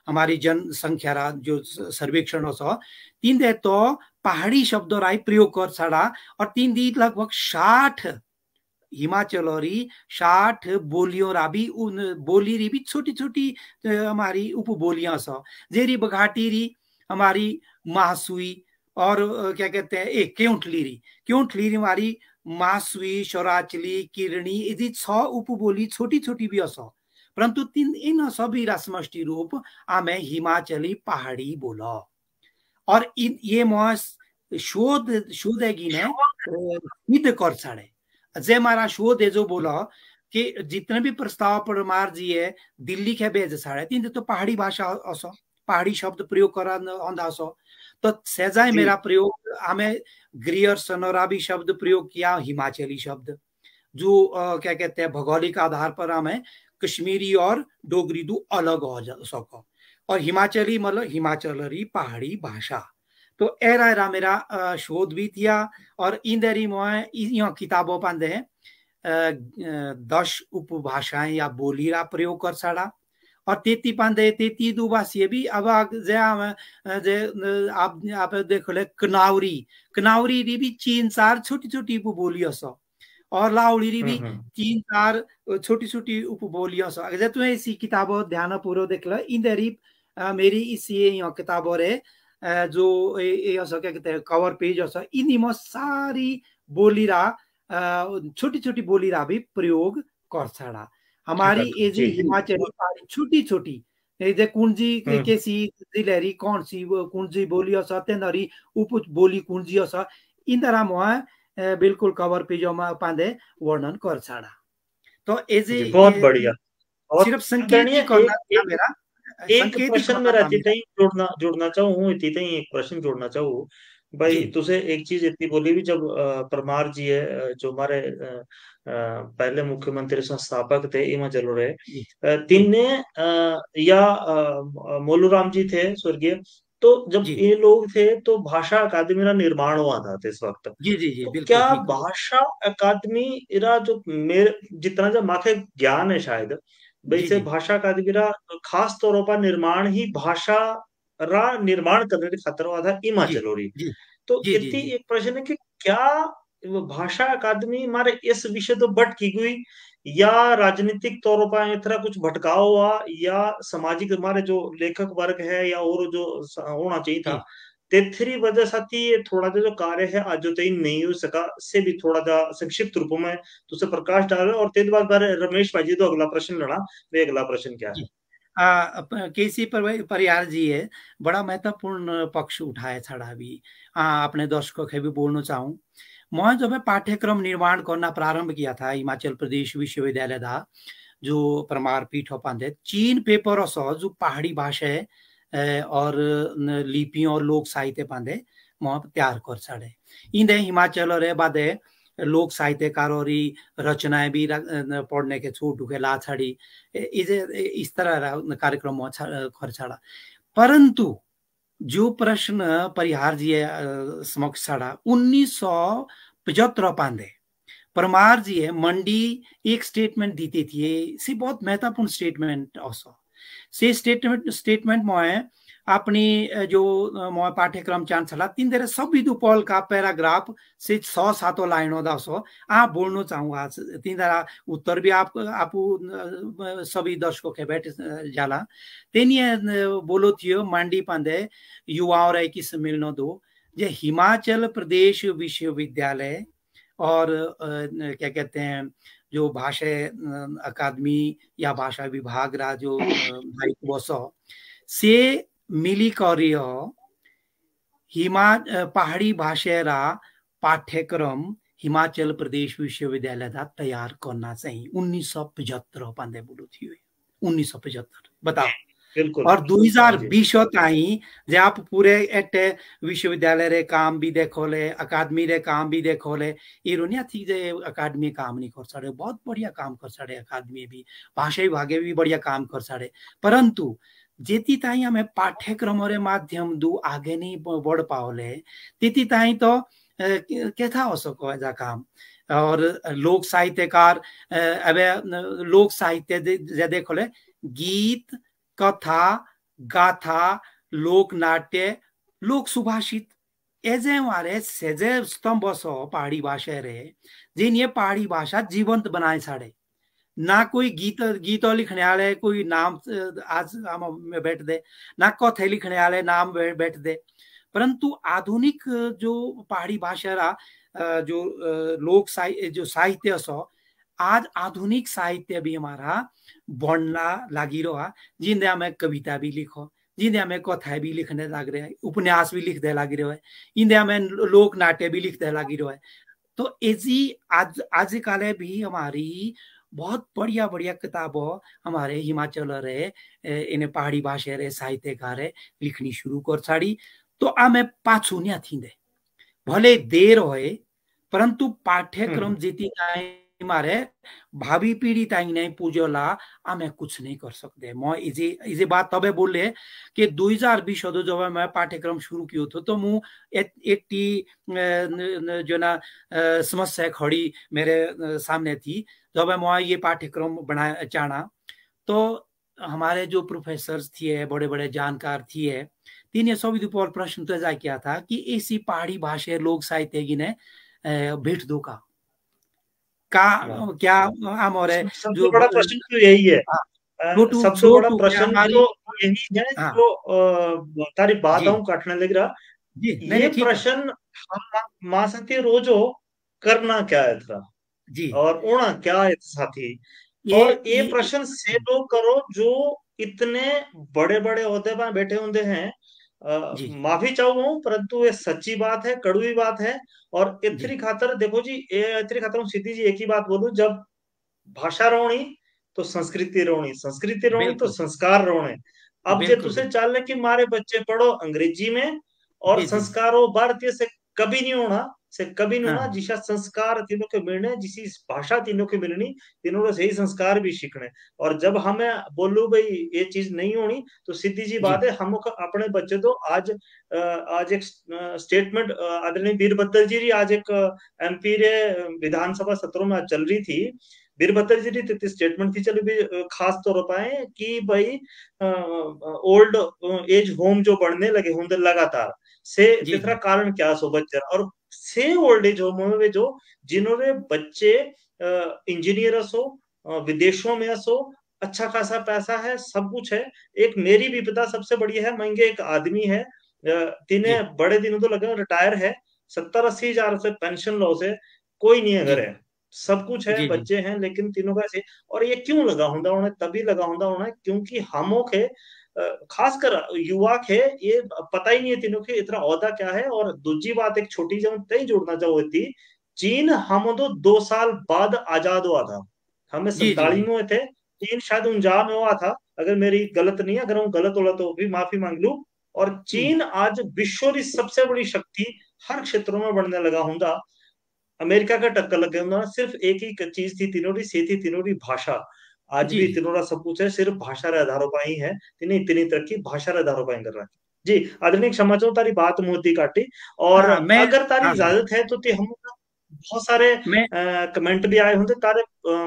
हमारी जनसंख्या रा जो सर्वेक्षण हो 3 दे तो पहाड़ी शब्द रा प्रयोग कर साड़ा और 3 दी लगभग 60 हिमाचल और 60 बोलियों रा भी उन बोली री भी छोटी छोटी हमारी उपबोलियां सो जेरी बघाटी री हमारी मासुई और क्या कहते हैं एक क्योंठली हमारी मासुई शौराचली किरणी यदि 6 उपबोली छोटी छोटी भी असो। परंतु इन सभी समष्टि रूप आमे हिमाचली पहाड़ी बोलो और ये शोध शोधेगी ने सिद्ध कर साड़े जे हमारा शोध है जो बोला कि जितने भी प्रस्ताव परमार जी है दिल्ली के भेज साड़े 3 तो पहाड़ी भाषा असो पहाड़ी शब्द प्रयोग करा सो तो सहजाए मेरा प्रयोग हमें ग्रियर्सन और भी शब्द प्रयोग किया हिमाचली शब्द जो क्या कहते हैं भौगोलिक आधार पर हमें कश्मीरी और डोगरी दो अलग हो सको और हिमाचली मतलब हिमाचली पहाड़ी भाषा तो एरा मेरा शोध भी किया और इंदरी में किताबों पांदे 10 उपभाषाएं या बोली रा प्रयोग कर साड़ा और 33 पांदे 33 दुभाषी भी अब आप देखो ले कनावरी री भी 3-4 छोटी छोटी उपबोली असो और लावड़ी री भी 3-4 छोटी छोटी उपबोलियां सो। अगर तुम्हें इसी किताबों ध्यान पूर्वक देख लो इंदरी मेरी इसी किताबों रे जो ये क्या कहते हैं कवर पेज हो इन्हीं में सारी बोली रा छोटी छोटी बोली रा भी प्रयोग कर साड़ा हमारी ये जी हिमाचली छोटी छोटी जे कुंजी केसी जिलेरी कौन सी कुंजी बोली हो तेनरी उप बोली कुंजी हो इंदरा मुआ बिल्कुल कवर पेजों में पांदे वर्णन कर साड़ा। तो एज जी बहुत बढ़िया। और सिर्फ संकेत आदरणीय ही करना एक था एक मेरा, एक संकेत ही प्रश्न करना मेरा था मेरा। जुड़ना चाहूँ एक प्रश्न जोड़ना चाहूँ भाई जी तुझे एक चीज इतनी बोली भी जब परमार जी है जो हमारे पहले मुख्यमंत्री संस्थापक थे हिमाचल रहे जी जी तिन्ने या मोलूराम जी थे स्वर्गीय। तो जब जी ये लोग थे तो भाषा अकादमी का निर्माण हुआ था इस वक्त। जी जी जी तो बिल्कुल क्या ठीक हो। भाषा अकादमी इरा जो मेरे जितना जब माखे ज्ञान है शायद जी वैसे जी भाषा अकादमी रा खास तौर पर निर्माण ही भाषा रा निर्माण करने के खातर हुआ था जी हिमाचल हो रही। जी तो जी जी इतनी जी एक प्रश्न है कि क्या वो भाषा अकादमी हमारे इस विषय तो बट की गई या राजनीतिक तौर पर इस तरह कुछ भटकाव हुआ या सामाजिक हमारे जो लेखक वर्ग है या और जो होना चाहिए था जी तेथरी वजह साथी ये थोड़ा सा जो कार्य है आज जो तय नहीं हो सका से भी थोड़ा सा संक्षिप्त रूप में तुझे प्रकाश डाल और तेज बात बारे रमेश भाई जी तो अगला प्रश्न लड़ा वे अगला प्रश्न क्या जी। है। केसी परियार जी है, बड़ा महत्वपूर्ण पक्ष उठाए छड़ा भी अपने दर्शकों के भी बोलना चाहूँ। मैं जब पाठ्यक्रम निर्माण करना प्रारंभ किया था हिमाचल प्रदेश विश्वविद्यालय दा जो परमार पीठ पांदे चीन पेपर जो पहाड़ी भाषा है और लिपियों और लोक साहित्य पांदे मैं तैयार कर छड़े इंदे हिमाचल और बादे लोक साहित्यकारों री रचनाएं भी पढ़ने के छूट के ला छड़ी इस तरह कार्यक्रम कर छड़ा। परंतु जो प्रश्न परिहार जी समक्ष छड़ा 1975 पांदे परमार जी है मंडी एक स्टेटमेंट दी थी से बहुत महत्वपूर्ण स्टेटमेंट also से स्टेटमेंट में अपनी जो पाठ्यक्रम चांद छला तीन देर सब पॉल का पैराग्राफ से 6-7 लाइनों दासो आप बोलना चाहूँगा तीन दरा उत्तर भी आप सभी दर्शकों के बैठ जाला तेनिए बोलो थियो मांडी पांदे युवाओं रे किस मिलनो दो जे हिमाचल प्रदेश विश्वविद्यालय और क्या कहते हैं जो भाषा अकादमी या भाषा विभाग रा जो दायित्व से मिली करियो पहाड़ी भाषा रा पाठ्यक्रम हिमाचल प्रदेश विश्वविद्यालय का तैयार करना चाहिए 1975 पांदे बोलो थी 1975 बताओ। बिल्कुल और हाँ जी 2020 ताई जे आप पूरे एटे विश्वविद्यालय रे काम भी देखो ले अकादमी रे काम भी देखो ले इरोनिया थी जे अकादमी काम नहीं कर सके बहुत बढ़िया काम कर सके अकादमी भी भाषा विभागे भी बढ़िया काम कर सके परंतु जेती ताई हमें पाठ्यक्रम रे माध्यम दू आगे नहीं बढ़ पाओले तीती ताई तो क्या था हो सको ऐसा काम। और लोक साहित्यकार अबे लोक साहित्य देखो ले गीत कथा गाथा लोक नाट्य लोक सुभाषित एजे मारे सेजे स्तंभ सो पहाड़ी भाषा रे जिन ये पहाड़ी भाषा जीवंत बनाए साड़े ना कोई गीत लिखने वाले कोई नाम आज में बैठ दे ना कथे लिखने वाले नाम बैठ दे परंतु आधुनिक जो पहाड़ी भाषा रा जो लोक जो साहित्य सो आज आधुनिक साहित्य भी हमारा बढ़ना लगी रहा जिंदे में कविता भी लिखो जिंदे में कथा भी लिखने लग रहे हैं उपन्यास भी लिखते लग रहे हैं इंडिया में लोक नाट्य भी लिखते लगी रहे हैं। तो ऐसी आज काले भी हमारी बहुत बढ़िया बढ़िया किताबों हमारे हिमाचल रे इन्हें पहाड़ी भाषा रे साहित्यकार लिखनी शुरू कर छाड़ी। तो आमे पाछू नहीं थी भले देर होए परंतु पाठ्यक्रम जीती मारे भावी पीढ़ी ताई नहीं पूजला आमे कुछ नहीं कर सकते। मैं इजे बात तबे बोले कि 2020 जब मैं पाठ्यक्रम शुरू किया था तो मु एक जो ना समस्या खड़ी मेरे सामने थी जब मैं ये पाठ्यक्रम बना चाहना तो हमारे जो प्रोफेसर थे बड़े बड़े जानकार थे तीन सभी दोपहर प्रश्न तो जा किया था कि ऐसी पहाड़ी भाषा लोक साहित्य की ने भेट दो का क्या आम हो रहे सबसे बड़ा प्रश्न तो यही है सबसे बड़ा प्रश्न तो यही है हाँ, जो तारी बात हूँ काटने लग रहा जी ये प्रश्न हम मां सकती रोजो करना क्या है था जी और ओना क्या है साथी और ये प्रश्न से लोग करो जो इतने बड़े बड़े ओहदे पर बैठे होंगे हैं माफी चाहूंगा परंतु ये सच्ची बात है कड़वी बात है। और इतनी खातर देखो जी इतनी खातर सीधी जी एक ही बात बोलूं जब भाषा रोणी तो संस्कृति रोणी, संस्कृति रोणी तो बिल्कुल संस्कार रोणे। अब जे बिल्कुल तुसे बिल्कुल चाल कि मारे बच्चे पढ़ो अंग्रेजी में और जी जी संस्कारों भारतीय से कभी नहीं होना, से कभी नहीं होना। हाँ जिसा संस्कार तीनों के मिलने, जिसी भाषा तीनों के मिलनी, तीनों को सही संस्कार भी सीखने। और जब हमें बोलू भाई ये चीज नहीं होनी, तो सीधी जी जी बात है, हम अपने बच्चे तो आज आज एक स्टेटमेंट आदरणीय वीरभद्र जी आज एक एमपी रे विधानसभा सत्रों में चल रही थी। वीरभद्र जी री स्टेटमेंट थी चली भी खास तौर पर कि भाई ओल्ड एज होम जो बढ़ने लगे होंगे लगातार, से जी तीसरा जी कारण क्या सो बच्चे और से ओल्ड एज होम में जो जिन्होंने बच्चे इंजीनियर हो, विदेशों में हो, अच्छा खासा पैसा है, सब कुछ है। एक मेरी विपदा सबसे बड़ी है, महंगे एक आदमी है, जी तिन्हें बड़े दिनों तो लगे, रिटायर है, 70-80 हजार से पेंशन लो से, कोई नहीं जी अगर है, सब कुछ है, जी जी बच्चे हैं, लेकिन तीनों का ऐसे। और ये क्यों लगा होंगे उन्हें, तभी लगा होंगे क्योंकि हमों के खासकर युवा के ये पता ही नहीं है तीनों के इतना औहदा क्या है। और दूसरी बात एक छोटी जो तय जोड़ना चाहूँ थी, चीन हम तो 2 साल बाद आजाद हुआ था, हमें जी जी 47 में हुए थे, चीन शायद 49 में हुआ था, अगर मेरी गलत नहीं है, अगर वो गलत होला तो भी माफी मांग लू। और हम्म, चीन आज विश्व की सबसे बड़ी शक्ति हर क्षेत्रों में बढ़ने लगा होंगे, अमेरिका का टक्कर लग गया। सिर्फ एक ही चीज थी तीनों सी थी, तीनों भाषा। आज जी भी तीनों सब कुछ है, सिर्फ भाषा रे आधारों पर ही है, तीन इतनी तरक्की भाषा रे आधारों पर ही कर रहा है। जी आदरणीय क्षमा चाहूँ तारी बात मोती काटी, और हाँ मैं अगर तारी हाँ हाँ इजाजत है तो हम बहुत सारे मैं कमेंट भी आए होंगे तारे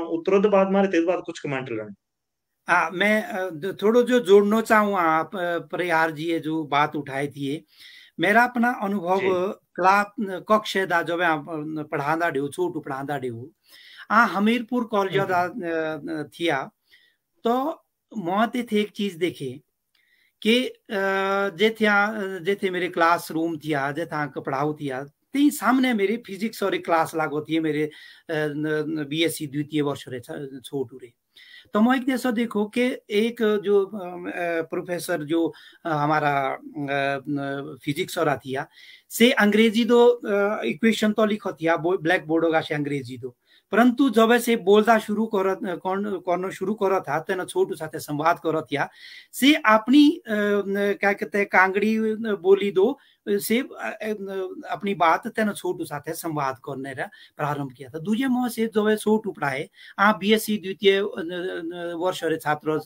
उत्तरों के बाद मारे तेज बाद कुछ कमेंट लेने। हाँ मैं थोड़ा जो जोड़ना चाहूँ आप प्रयार जी ये जो बात उठाई थी, मेरा अपना अनुभव जी क्लास कक्षा दा जब पढ़ांदा ड्यू छोटू पढ़ांदा ड्यू हमीरपुर कॉलेज दा थिया, तो मैं थे एक चीज देखे कि जे थे मेरे क्लासरूम थिया जे था पढ़ाऊ थिया, ती सामने मेरे फिजिक्स और एक क्लास लागो थी मेरे बीएससी द्वितीय वर्ष रे छोटू रे। तो मैं एक जैसा देखो कि एक जो प्रोफेसर जो हमारा फिजिक्स और थिया से अंग्रेजी दो इक्वेशन तो लिखो थिया ब्लैक बोर्ड होगा से अंग्रेजी दो, परंतु जब से बोलता शुरू करना शुरू करो था तेना छोटू साथे संवाद करो थिया से अपनी क्या कहते हैं कांगड़ी बोली दो से अपनी बात तेना छोटू साथे संवाद करने रा प्रारंभ किया था। दूजे मोह से जब छोटू पढ़ाए बीएससी द्वितीय वर्ष रे छात्र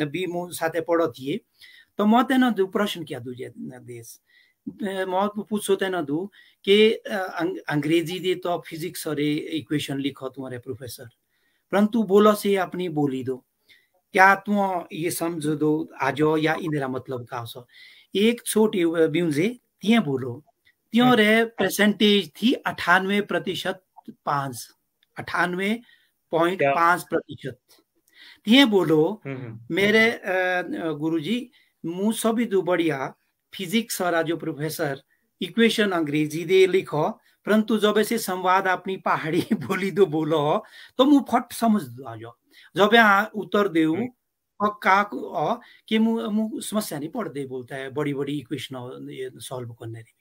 बी मु साथे पढ़ो थिए, तो म तेन दु प्रश्न किया दूजे देश म पूछो तेन दु कि अंग्रेजी दे तो फिजिक्स रे इक्वेशन लिखो तुम्हारे प्रोफेसर, परंतु बोलो से अपनी बोली दो, क्या तुम ये समझ दो आज या इंदिरा मतलब का हो। एक छोटी ब्यूजे तिये बोलो त्यों रे परसेंटेज थी 98% 5 क्या 98.5%। तिये बोलो मेरे गुरुजी मु सभी दो बढ़िया फिजिक्स और जो प्रोफेसर इक्वेशन अंग्रेजी दे लिखो, परंतु जब ऐसे संवाद अपनी पहाड़ी बोली दो बोलो तो मु फट समझ दो आज जब यहाँ उत्तर देऊ का कि मु समस्या नहीं पड़ दे बोलता है बड़ी बड़ी इक्वेशन सॉल्व करने की।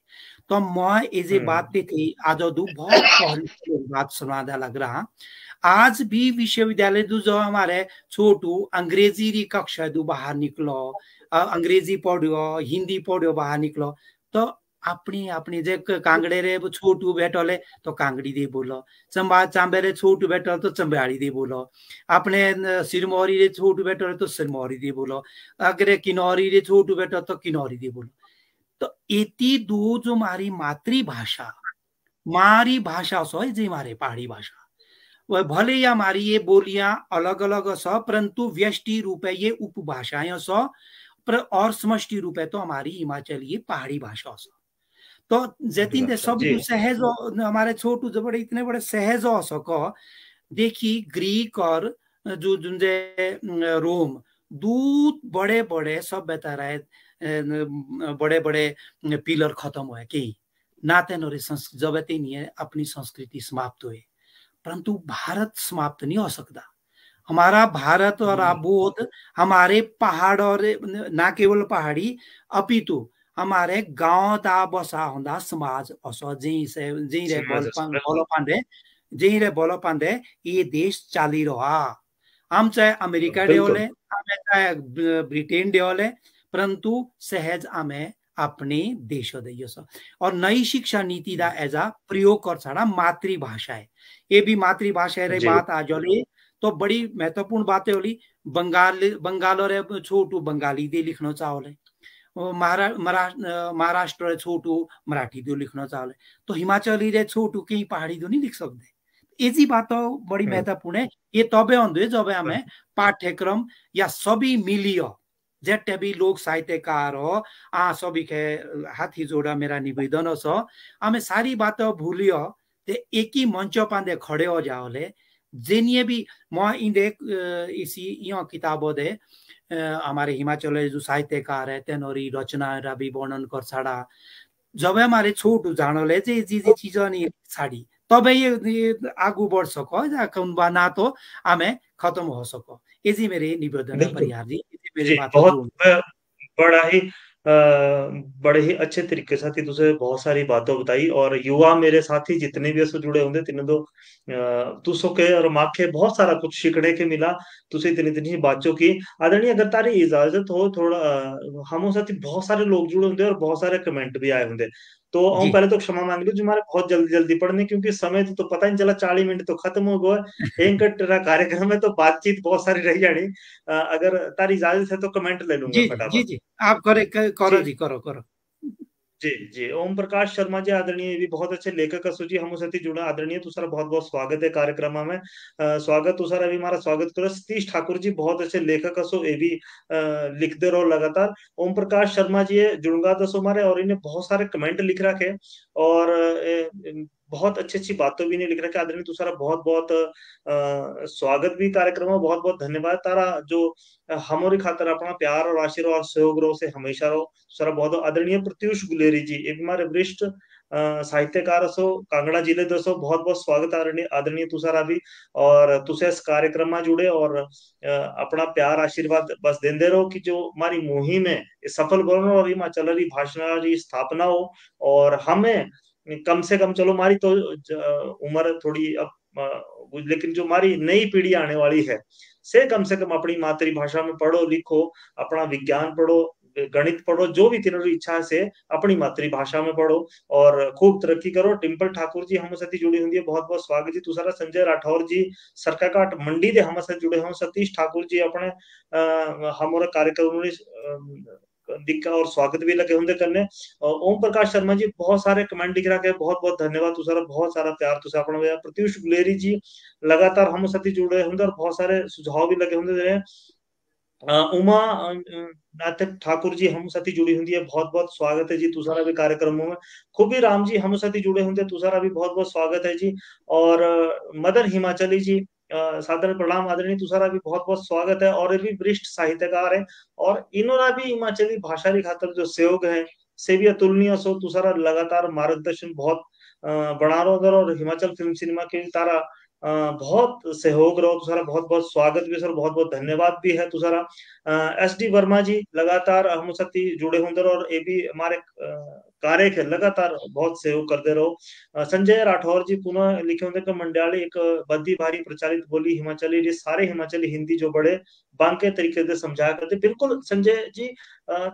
तो मैं ये बात थी आज दो बहुत पहले बात सुनादा लग रहा, आज भी विश्वविद्यालय जो हमारे छोटू अंग्रेजी री कक्षा दो बाहर निकलो, अंग्रेजी पढ़ो हिंदी पढ़ो बाहर निकलो, तो अपनी अपनी जे कांगड़े रे छोटू बैठले तो कांगड़ी दे बोलो, चंबा चांबे रे छोटू बैठल तो चंबाड़ी दे बोलो, अपने सिरमौरी रे छोटू बैठल तो सिरमौरी दे बोलो, अगर किन्नौरी रे छोटू बैठल तो किन्नौरी दे बोलो। तो इतनी दो जो हमारी मातृभाषा मारी भाषा सो जी हमारे पहाड़ी भाषा वह भले ही हमारी ये बोलियां अलग अलग सो, परंतु व्यष्टि रूप है ये उपभाषाएं सो और समष्टि रूप है तो हमारी हिमाचली पहाड़ी भाषा सो। तो जतिन सब सहज हमारे छोटू जो बड़े इतने बड़े सहज हो सको देखी ग्रीक और जो जुंजे रोम दूध बड़े बड़े सब बता रहे बड़े बड़े पिलर खत्म हुए कि नाते नरे जब नहीं है अपनी संस्कृति समाप्त हुए, परंतु भारत समाप्त नहीं हो सकता। हमारा भारत और बोध हमारे पहाड़ और ना केवल पहाड़ी अपितु हमारे गांव ता बसा हुँदा समाज असो जी से जी रे बोल पांडे जेही रे बोलो पांदे ये देश चाली रहा आम चाहे अमेरिका डे बिल्कुल होले आमे चाहे ब्रिटेन डे होले परंतु सहज आमे अपने देश दैस और नई शिक्षा नीति दा एज आ प्रयोग कर छाड़ा मातृभाषा है ये भी मातृभाषा रे जी बात आ जोले तो बड़ी महत्वपूर्ण बातें होली बंगाल रे छोटू बंगाली दे लिखना चाहोले महाराष्ट्र रे छोटू मराठी दो लिखना चाहोले तो हिमाचली रे छोटू कहीं पहाड़ी दो नहीं लिख सकते ऐसी बात तो बड़ी महत्वपूर्ण है ये तबे होंगे जब हमें पाठ्यक्रम या सभी मिलियो जेटे भी लोग साहित्यकार हो आ सभी के हाथी जोड़ा मेरा निवेदन हो हमें सारी बात भूलियो ते एक ही मंच पांदे खड़े हो जाओले जेनिए भी मैं इंदे इसी यो किताबों दे हमारे हिमाचल जो साहित्यकार है तेनोरी रचना रा भी वर्णन कर छाड़ा जब हमारे छोटू जानले जे चीज नहीं छाड़ी तब ये आगू बढ़ सको या ना तो हमें खत्म हो सको ये मेरे निवेदन है परिहार जी मेरे जी बात बहुत बड़ा ही बड़े ही अच्छे तरीके से तुझे बहुत सारी बातें बताई और युवा मेरे साथी जितने भी इससे जुड़े होंगे तीनों दो तुसो के और माँ के बहुत सारा कुछ सीखने के मिला तुझे इतनी इतनी बातों की आदरणीय अगर तारी इजाजत हो थोड़ा हम साथी बहुत सारे लोग जुड़े होंगे और बहुत सारे कमेंट भी आए होंगे तो हम पहले तो क्षमा मांग लो जो हमारे बहुत जल्दी जल्दी पढ़ने क्योंकि समय तो पता नहीं चला 40 मिनट तो खत्म हो गया एक घंटे कार्यक्रम है तो बातचीत बहुत सारी रही जानी अगर तारी इजाजत है तो कमेंट ले लूंगा जी फटाफट जी आप करो जी करो जी जी ओम प्रकाश शर्मा जी आदरणीय भी बहुत अच्छे लेखक सूची हम सती जुड़ा आदरणीय तुसारा बहुत बहुत स्वागत है कार्यक्रम में स्वागत तुसारा भी हमारा स्वागत करो सतीश ठाकुर जी बहुत अच्छे लेखक सो ये भी लिखते रहो लगातार ओम प्रकाश शर्मा जी जुड़गा दसो हमारे और इन्हें बहुत सारे कमेंट लिख रखे और बहुत अच्छी अच्छी बातों भी नहीं लिख रखे आदरणीय तुसारा बहुत बहुत स्वागत भी कार्यक्रम में बहुत बहुत धन्यवाद तारा जो हमारी खातर अपना प्यार और आशीर्वाद और सहयोग रहो से हमेशा रहो सारा बहुत आदरणीय प्रत्युष गुलेरी जी एक हमारे वरिष्ठ साहित्यकार असो कांगड़ा जिले दसो बहुत बहुत स्वागत आदरणीय तुसारा भी और तुसे इस कार्यक्रम में जुड़े और अपना प्यार आशीर्वाद बस देंदे रहो कि जो हमारी मुहिम है सफल बनो और हिमाचल भाषा की स्थापना हो और हमें कम से कम चलो हमारी तो उम्र थोड़ी अब लेकिन जो हमारी नई पीढ़ी आने वाली है से कम अपनी मातृभाषा में पढ़ो लिखो अपना विज्ञान पढ़ो गणित पढ़ो जो भी तीनों इच्छा से अपनी मातृभाषा में पढ़ो और खूब तरक्की करो टिम्पल ठाकुर जी हम साथ जुड़ी होंगी बहुत बहुत स्वागत जी तुसारा संजय राठौर जी सरकाघाट मंडी दे हम साथ जुड़े हों सतीश ठाकुर जी अपने हमारा कार्यक्रम दिक्का और स्वागत भी लगे होंगे करने ओम प्रकाश शर्मा जी बहुत सारे कमेंट दिख रहा है बहुत बहुत धन्यवाद तुसारा बहुत सारा प्यार तुसा अपना प्रत्युष गुलेरी जी लगातार हम साथी जुड़े होंगे और बहुत सारे सुझाव भी लगे होंगे उमा नाथक ठाकुर जी हम साथी जुड़ी होंगी है बहुत बहुत स्वागत है जी तुसारा भी कार्यक्रमों में खूबी राम जी हम साथी जुड़े होंगे तुसारा भी बहुत बहुत स्वागत है जी और मदन हिमाचली जी साधारण प्रणाम आदरणीय तुसारा भी बहुत बहुत स्वागत है और ये भी वरिष्ठ साहित्यकार है और इन्होंने भी हिमाचली भाषा की खातर जो सहयोग है से भी अतुलनीय सो तुसारा लगातार मार्गदर्शन बहुत बना रहा और हिमाचल फिल्म सिनेमा के तारा बहुत सहयोग रहो तुसारा बहुत बहुत स्वागत भी सर बहुत बहुत धन्यवाद भी है तुसारा SD वर्मा जी लगातार हम साथी जुड़े होंगे और ये भी हमारे कार्य के लगातार बहुत सहयोग करते रहो संजय राठौर जी पुनः लिखे होंगे मंडयाली एक बद्दी भारी प्रचारित बोली हिमाचली सारे हिमाचली हिंदी जो बड़े बांके तरीके से समझाया करते बिल्कुल संजय जी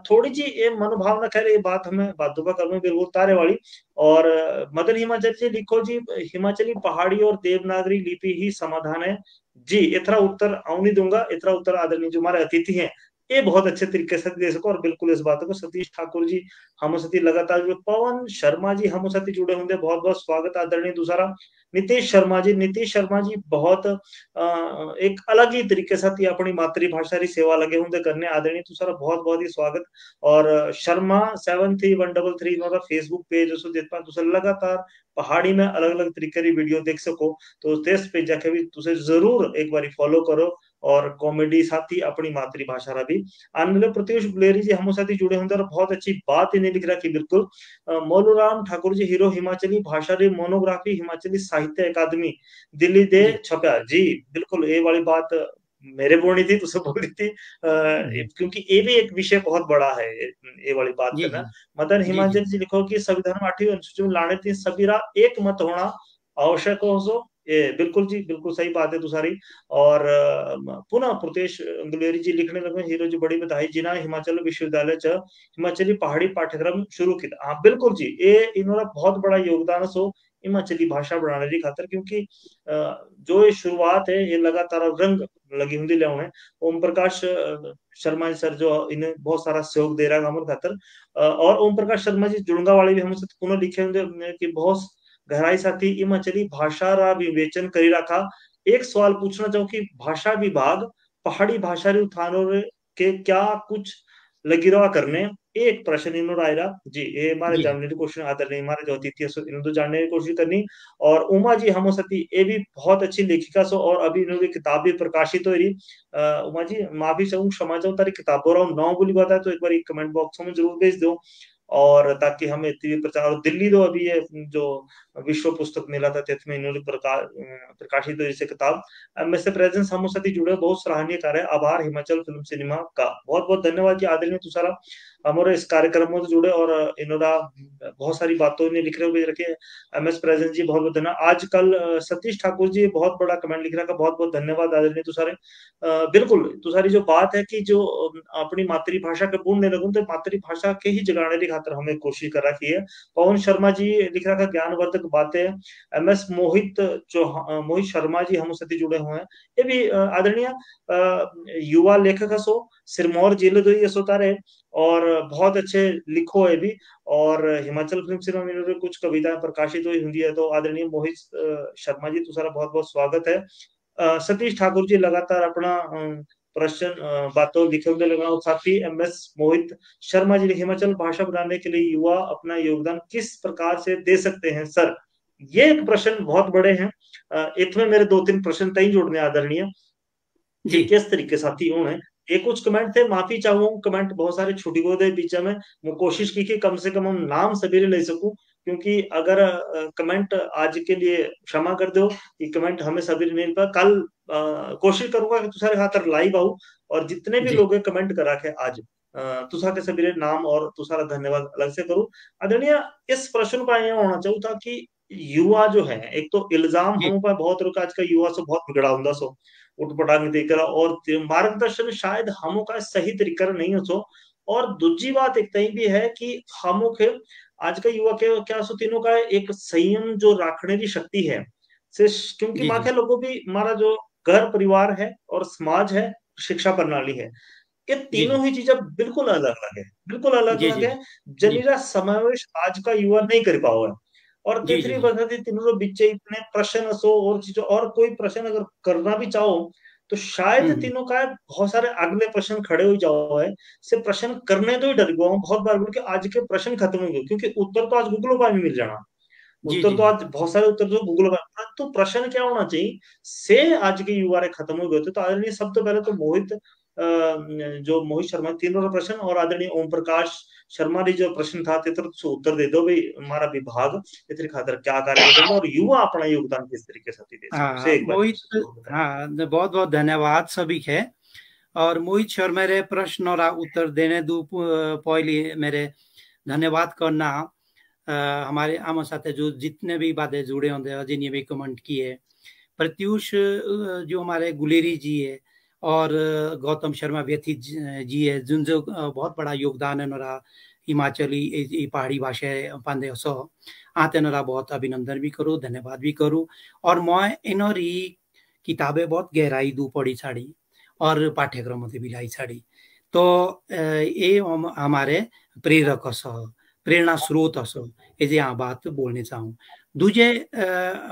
थोड़ी जी ये मनोभावना कह रही बात हमें बातों कर बिल्कुल तारे वाली और मदन हिमाचल जी लिखो जी हिमाचली पहाड़ी और देवनागरी लिपि ही समाधान है जी इतना उत्तर आऊ नहीं दूंगा इतना उत्तर आदरणीय जो हमारे अतिथि हैं ये बहुत अच्छे तरीके से दे सको और बिल्कुल इस बात को सतीश ठाकुर जी हम साथी लगातार जो पवन शर्मा जी हम साथी जुड़े होंगे बहुत बहुत स्वागत आदरणीय दूसरा नीतीश शर्मा जी बहुत एक अलग ही तरीके से अपनी मातृभाषा की सेवा लगे होंगे करने आदरणीय दूसरा बहुत बहुत ही स्वागत और शर्मा 73133 इन्होंने फेसबुक पेज उसको लगातार पहाड़ी में अलग अलग तरीके की वीडियो देख सको तो उस पे जाके भी तुझे जरूर एक बार फॉलो करो और कॉमेडी साथ ही अपनी मातृभाषा रा भी आनंद प्रत्युष गुलेरी जी हम साथी जुड़े होंगे और बहुत अच्छी बात इन्हें लिख रखी बिल्कुल मौलूराम ठाकुर जी हीरो हिमाचली भाषा री मोनोग्राफी हिमाचली साहित्य अकादमी दिल्ली दे छपा जी बिल्कुल ये वाली बात मेरे बोलनी थी तुझे बोल रही थी क्योंकि ये भी एक विषय बहुत बड़ा है ये वाली बात करना मदन हिमाचल जी लिखो कि संविधान 8वीं अनुसूची में लाने थी सबीरा एक मत होना आवश्यक हो सो बिल्कुल जी, बिल्कुल सही बात है तुसारी। और पुनः प्रतेश गुलेरी जी लिखने लगे, हीरो जी बड़ी बधाई जिन्हें हिमाचल विश्वविद्यालय च हिमाचली पहाड़ी पाठ्यक्रम शुरू किया। हाँ बिल्कुल जी, ये इन्होंने बहुत बड़ा योगदान सो हिमाचली भाषा बढ़ाने की खातर, क्योंकि जो ये शुरुआत है ये लगातार रंग लगी हुई लिया। ओम प्रकाश शर्मा जी सर जो इन्हें बहुत सारा सहयोग दे रहा है हमारे खातर। और ओम प्रकाश शर्मा जी जुड़गा वाले भी हमसे पुनः लिखे होंगे कि बहुत गहराई साथी हिमाचली भाषा रा विवेचन करी रखा। एक सवाल पूछना चाहूँ कि भाषा विभाग पहाड़ी भाषा रे उत्थानों के क्या कुछ लगी रहा करने, एक प्रश्न इन्होंने आयरा जी, ये हमारे जी जानने की कोशिश आदर नहीं हमारे जो अतिथि है इन तो जानने की कोशिश करनी। और उमा जी हम सती ये भी बहुत अच्छी लेखिका सो, और अभी इन्होंने किताब भी प्रकाशित हो रही। उमा जी माफी चाहूँ, क्षमा चाहूँ तारी किताबों रहा नौ बोली बात है, तो एक बार कमेंट बॉक्स में जरूर भेज दो, और ताकि हमें इतनी प्रचार। और दिल्ली तो अभी ये जो विश्व पुस्तक मेला था में इन्होंने प्रकाशित हुई से किताब एमएस प्रेजेंस हम साथी जुड़े, बहुत सराहनीय कार्य। आभार हिमाचल फिल्म सिनेमा का, बहुत बहुत धन्यवाद जी आदरणीय तुषारा हमारे इस कार्यक्रम में जुड़े, और इन्होंने बहुत सारी बातों ने लिख रहे हुए रखे। एमएस प्रेजेंस जी बहुत बहुत धन्यवाद। आजकल सतीश ठाकुर जी बहुत बड़ा कमेंट लिख रहा है, बहुत बहुत धन्यवाद आदरणीय तुषारे। बिल्कुल तुषारी जो बात है कि जो अपनी मातृभाषा के पूर्ण लगू, तो मातृभाषा के ही जगाने की खातर हमें कोशिश कर रखी है। पवन शर्मा जी लिख रहा था ज्ञानवर्धक बातें। एमएस मोहित शर्मा जी हम साथी जुड़े हुए हैं, ये भी आदरणीय युवा लेखक सो सिरमौर जिले दो ये सोता रहे, और बहुत अच्छे लिखो है भी। और हिमाचल फिल्म सिनेमा में कुछ कविताएं प्रकाशित हुई हिंदी है, तो आदरणीय मोहित शर्मा जी तुम्हारा बहुत बहुत स्वागत है। सतीश ठाकुर जी लगातार अपना प्रश्न बातों लिखे हुए लगा, साथी एमएस मोहित शर्मा जी हिमाचल भाषा बनाने के लिए युवा अपना योगदान किस प्रकार से दे सकते हैं सर, ये एक प्रश्न बहुत बड़े हैं। इसमें मेरे 2-3 प्रश्न तय जोड़ने आदरणीय कि जी किस तरीके साथी होने। ये कुछ कमेंट थे, माफी चाहूँ कमेंट बहुत सारे छुट्टी को दे बीच में, मैं कोशिश की कि कम से कम हम नाम सभी ले सकूं, क्योंकि अगर कमेंट आज के लिए क्षमा कर दो कि कमेंट हमें सभी नहीं मिल पाया। कल कोशिश करूंगा कि तुसारे खातर लाइव आऊं, और जितने भी जी लोग कमेंट करा के आज तुसा के सभी नाम और तुसारा धन्यवाद अलग से करूं। आदरणीय इस प्रश्न का यह होना चाहिए था कि युवा जो है, एक तो इल्जाम जी हम पर बहुत रुका आज का युवा से बहुत बिगड़ा होता सो उठपटांग देकर, और मार्गदर्शन शायद हमों का सही तरीका नहीं हो सो। और दूसरी बात एक तई भी है कि हमों के आज का युवा के क्या सो तीनों का एक संयम जो रखने की शक्ति है से, क्योंकि जी माँ जी के लोगों भी हमारा जो घर परिवार है और समाज है, शिक्षा प्रणाली है, ये जी तीनों ही चीजें बिल्कुल अलग अलग है, बिल्कुल अलग जी अलग जी है। जी जनीरा समावेश आज का युवा नहीं कर पाओ है। और जी जी तीसरी जी बात है तीनों बीच इतने प्रश्न असो और चीजों, और कोई प्रश्न अगर करना भी चाहो तो शायद हम्म तीनों का बहुत सारे अगले प्रश्न खड़े हो जाओ है, से प्रश्न करने तो ही डर गया हूँ बहुत बार, बोल के आज के प्रश्न खत्म हो गए, क्योंकि उत्तर तो आज गूगल पर भी मिल जाना। जी उत्तर जी तो जी आज बहुत सारे उत्तर तो गूगल पर, परंतु प्रश्न क्या होना चाहिए से आज के युवा रे खत्म हो गए थे। तो आदरणीय सब तो पहले तो मोहित जो मोहित शर्मा तीनों प्रश्न, और आदरणीय ओम प्रकाश शर्मा जी जो प्रश्न था तेतर तो उत्तर दे दो भाई, हमारा विभाग इतनी खातर क्या कार्य करेगा और युवा अपना योगदान किस तरीके से दे सको से हाँ एक बार मोहित, जरूर बताएं। हाँ बहुत बहुत धन्यवाद सभी के। और मोहित सर मेरे प्रश्न और उत्तर देने दो पहले मेरे धन्यवाद करना। हमारे आम साथ जो जितने भी बातें जुड़े होंगे जिन्हें भी कमेंट किए, प्रत्युष जो हमारे गुलेरी जी है, और गौतम शर्मा व्यथित जी है, जिन जो बहुत बड़ा योगदान है नोरा हिमाचली पहाड़ी भाषा पांदे असो आते नोरा बहुत अभिनंदन भी करूँ, धन्यवाद भी करूँ। और मैं इनोरी किताबें बहुत गहराई दू पढ़ी छाड़ी और पाठ्यक्रम भी लाई छाड़ी, तो ये हमारे प्रेरक असो, प्रेरणा स्रोत असो, ये जे यहाँ बात बोलने चाहूँ। दूजे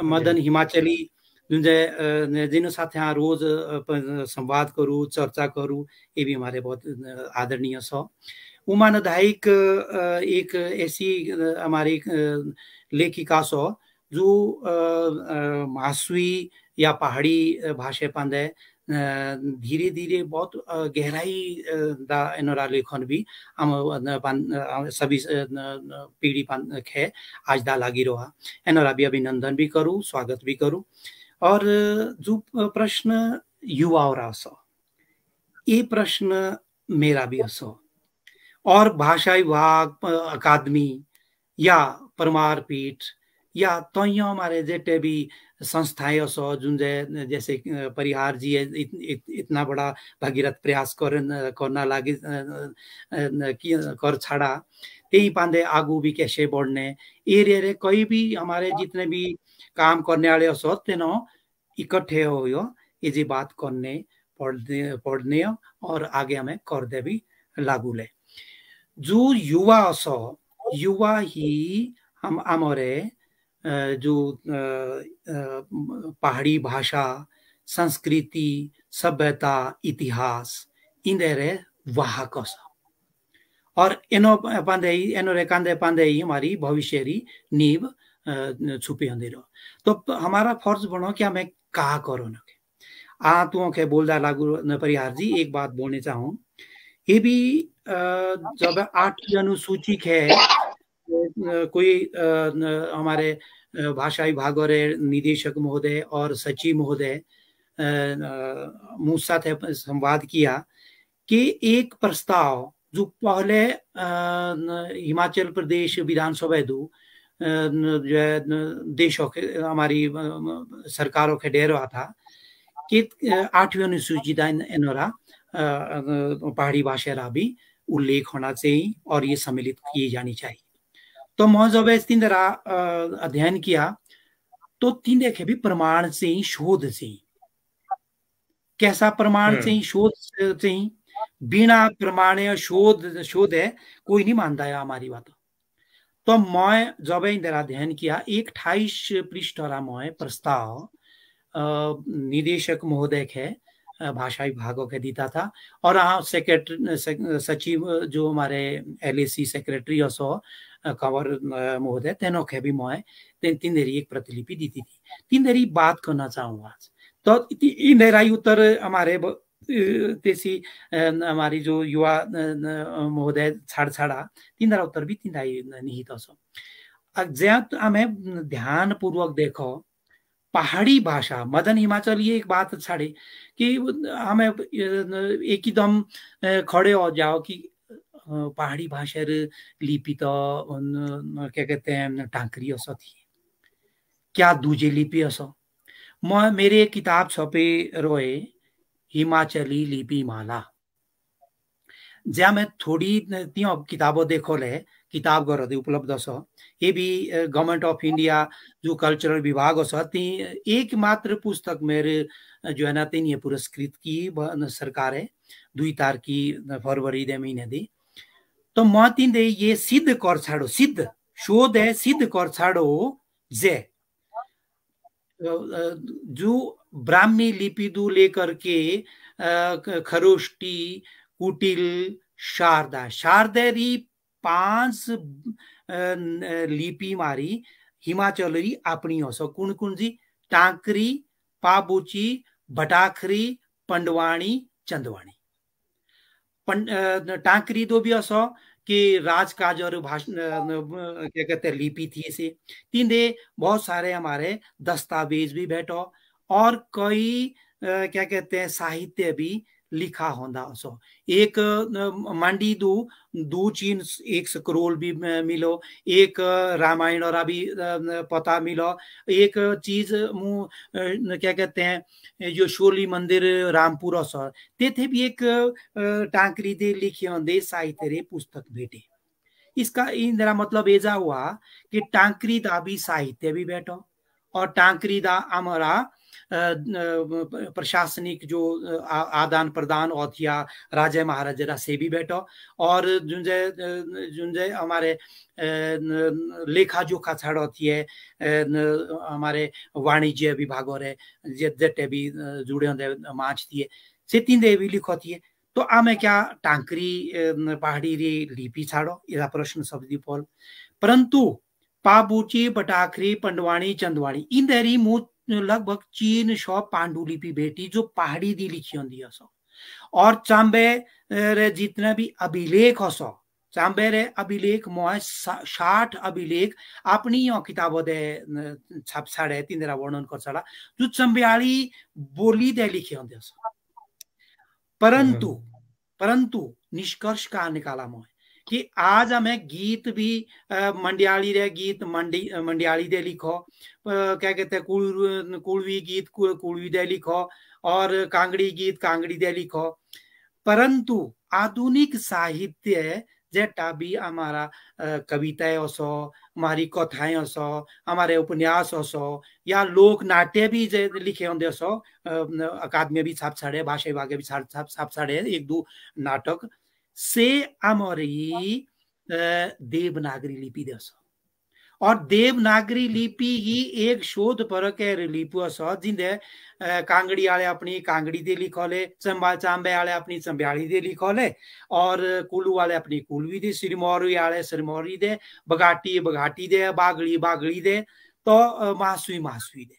मदन हिमाचली जिन साथ यहाँ रोज संवाद करूँ, चर्चा करूँ, ये भी हमारे बहुत आदरणीय सो। उमा नदाइक एक ऐसी हमारी लेखिका सो जो मासवी या पहाड़ी भाषा पांदे धीरे धीरे बहुत गहराई दा इनोरा लेखन भी हम सभी पीढ़ी खे आज दा लागी रहा, इनोरा भी अभिनंदन भी करूँ, स्वागत भी करूँ। और जो प्रश्न युवा और असो, ये प्रश्न मेरा भी असो, और भाषा विभाग अकादमी या परमार पीठ या तो हमारे जेटे भी संस्थाएं असो जुन जैसे परिहार जी इतना बड़ा भगीरथ प्रयास करना लागे कर छाड़ा त्यही पांदे आगू भी कैसे बढ़ने एरिया रे कोई भी हमारे जितने भी काम करने वाले असो तेनो इकट्ठे हो ये जी बात करने पढ़ने और आगे हमें कर दे भी लागू ले जो युवा असो युवा ही हम हमारे जो पहाड़ी भाषा संस्कृति सभ्यता इतिहास इंदरे वाहक असो और एनो पांदे एनो रे कांदे पांदे ही हमारी भविष्य री नींव छुपी होंदी तो हमारा फर्ज बनो कि हमें कहा करो न तुओं के बोलदा लागू न परिहार जी एक बात बोलने चाहूँ ये भी जब 8 अनुसूची के कोई हमारे भाषा विभाग और निदेशक महोदय और सचिव महोदय मुझ साथ संवाद किया कि एक प्रस्ताव जो पहले हिमाचल प्रदेश विधानसभा देशों के हमारी सरकारों के डेर रहा था कि 8वीं अनुसूची एनोरा पहाड़ी भाषा भी उल्लेख होना चाहिए और ये सम्मिलित की जानी चाहिए तो मैं जब तीनरा अध्ययन किया तो तीन देखे भी प्रमाण से ही शोध से ही कैसा प्रमाण से ही शोध से ही बिना प्रमाणीय शोध है कोई नहीं मानता है हमारी बात तो मैं जब इंदरा अध्ययन किया 28 पृष्ठ मैं प्रस्ताव निदेशक महोदय के भाषा विभागों के देता था और सेक्रेटरी सचिव जो हमारे LAC सेक्रेटरी असो कंवर महोदय तेनों के भी मैं तीन देरी एक प्रतिलिपि दी थी तीन देरी बात करना चाहूँगा तो इन देरा उत्तर हमारे तेसी हमारी जो युवा महोदय छाड़ा तीन देरा उत्तर भी तीन निहित असो ज्या हमें ध्यान पूर्वक देखो पहाड़ी भाषा मदन हिमाचल ये एक बात छाड़े कि हमें एकदम खड़े हो जाओ कि पहाड़ी भाषा लिपि तो क्या कहते हैं टांकरी असो थी क्या दूजे लिपि असो मेरे किताब छपे रोए हिमाचली लिपि माला ज्या मैं थोड़ी त्यो किताबों देखो ले किताब गरदे उपलब्ध छ ये भी गवर्नमेंट ऑफ इंडिया जो कल्चरल विभाग छ ती एकमात्र पुस्तक मेरे जो है ना तीन ये पुरस्कृत की सरकार है 2 तारीख की फरवरी दे महीने दी तो म तीन दे ये सिद्ध कर छाड़ो सिद्ध शोध है सिद्ध कर छाड़ो जे जो ब्राह्मी लिपि दू लेकर के खरोष्टी कुटिल शारदा 5 लिपि मारी हिमाचली अपनी असो कुण जी टांकरी पाबुची बटाखरी पंडवाणी चंदवाणी टांकरी दो भी असो कि राजकाज और भाषण क्या कहते हैं लिपि थी से तीन दे बहुत सारे हमारे दस्तावेज भी बैठो और कई क्या कहते हैं साहित्य भी लिखा होंदा असो एक मांडी दो चीन एक स्क्रोल भी मिलो एक रामायण और अभी पता मिलो एक चीज क्या कहते हैं जो शोली मंदिर रामपुर असो तेथे भी एक टांकरी दे लिखे होंदे साहित्य रे पुस्तक भेटे इसका इंदरा मतलब ऐसा हुआ कि टांकरी दा भी साहित्य भी बैठो और टांकरी दा हमारा प्रशासनिक जो आदान प्रदान होतिया राजा महाराजा से भी बैठो और जुंजे हमारे लेखा जोखा छाड़ होती है हमारे वाणिज्य विभाग और जटे भी जुड़े होंगे माच दिए से तीन दे भी लिखोती है तो आमे क्या टांकरी पहाड़ी रे लिपि छाड़ो यह प्रश्न शब्दी पोल परंतु पाबुची बटाखरी पंडवाणी चंदवाणी इन देरी मुँह लगभग 300 पांडुलिपि बेटी जो पहाड़ी दी लिखी होंगी असो और चांबे रे जितने भी अभिलेख असो चांबे रे अभिलेख मोह 60 अभिलेख अपनी किताबों दे छाप साड़े तीन वर्णन कर साड़ा जो चंबियाली बोली दे लिखे होंगे असो परंतु निष्कर्ष का निकाला मोह कि आज हमें गीत भी मंडियाली रे गीत मंडियाली दे लिखो, क्या कहते हैं कुड़वी गीत कुड़वी दे लिखो, और कांगड़ी गीत कांगड़ी दे लिखो। परंतु आधुनिक साहित्य जेटा भी हमारा कविताएं असो, हमारी कथाएं असो, हमारे उपन्यास असो, या लोक नाट्य भी जे लिखे होंगे असो, अकादमी भी छाप छाड़े, भाषा विभाग भी छाप छाड़े एक दो नाटक से हमारी देवनागरी लिपि दसो। और देवनागरी लिपि ही एक शोध परक लिपि अस जिंदे कांगड़ी आले अपनी कांगड़ी दे लिखोले, चांबे आले अपनी चंब्याली दे लिखोले, और कुल्लू वाले अपनी कुल्वी दे, सिरमौरी आले सिरमौरी दे, बघाटी दे, बागड़ी दे, तो मासुई दे,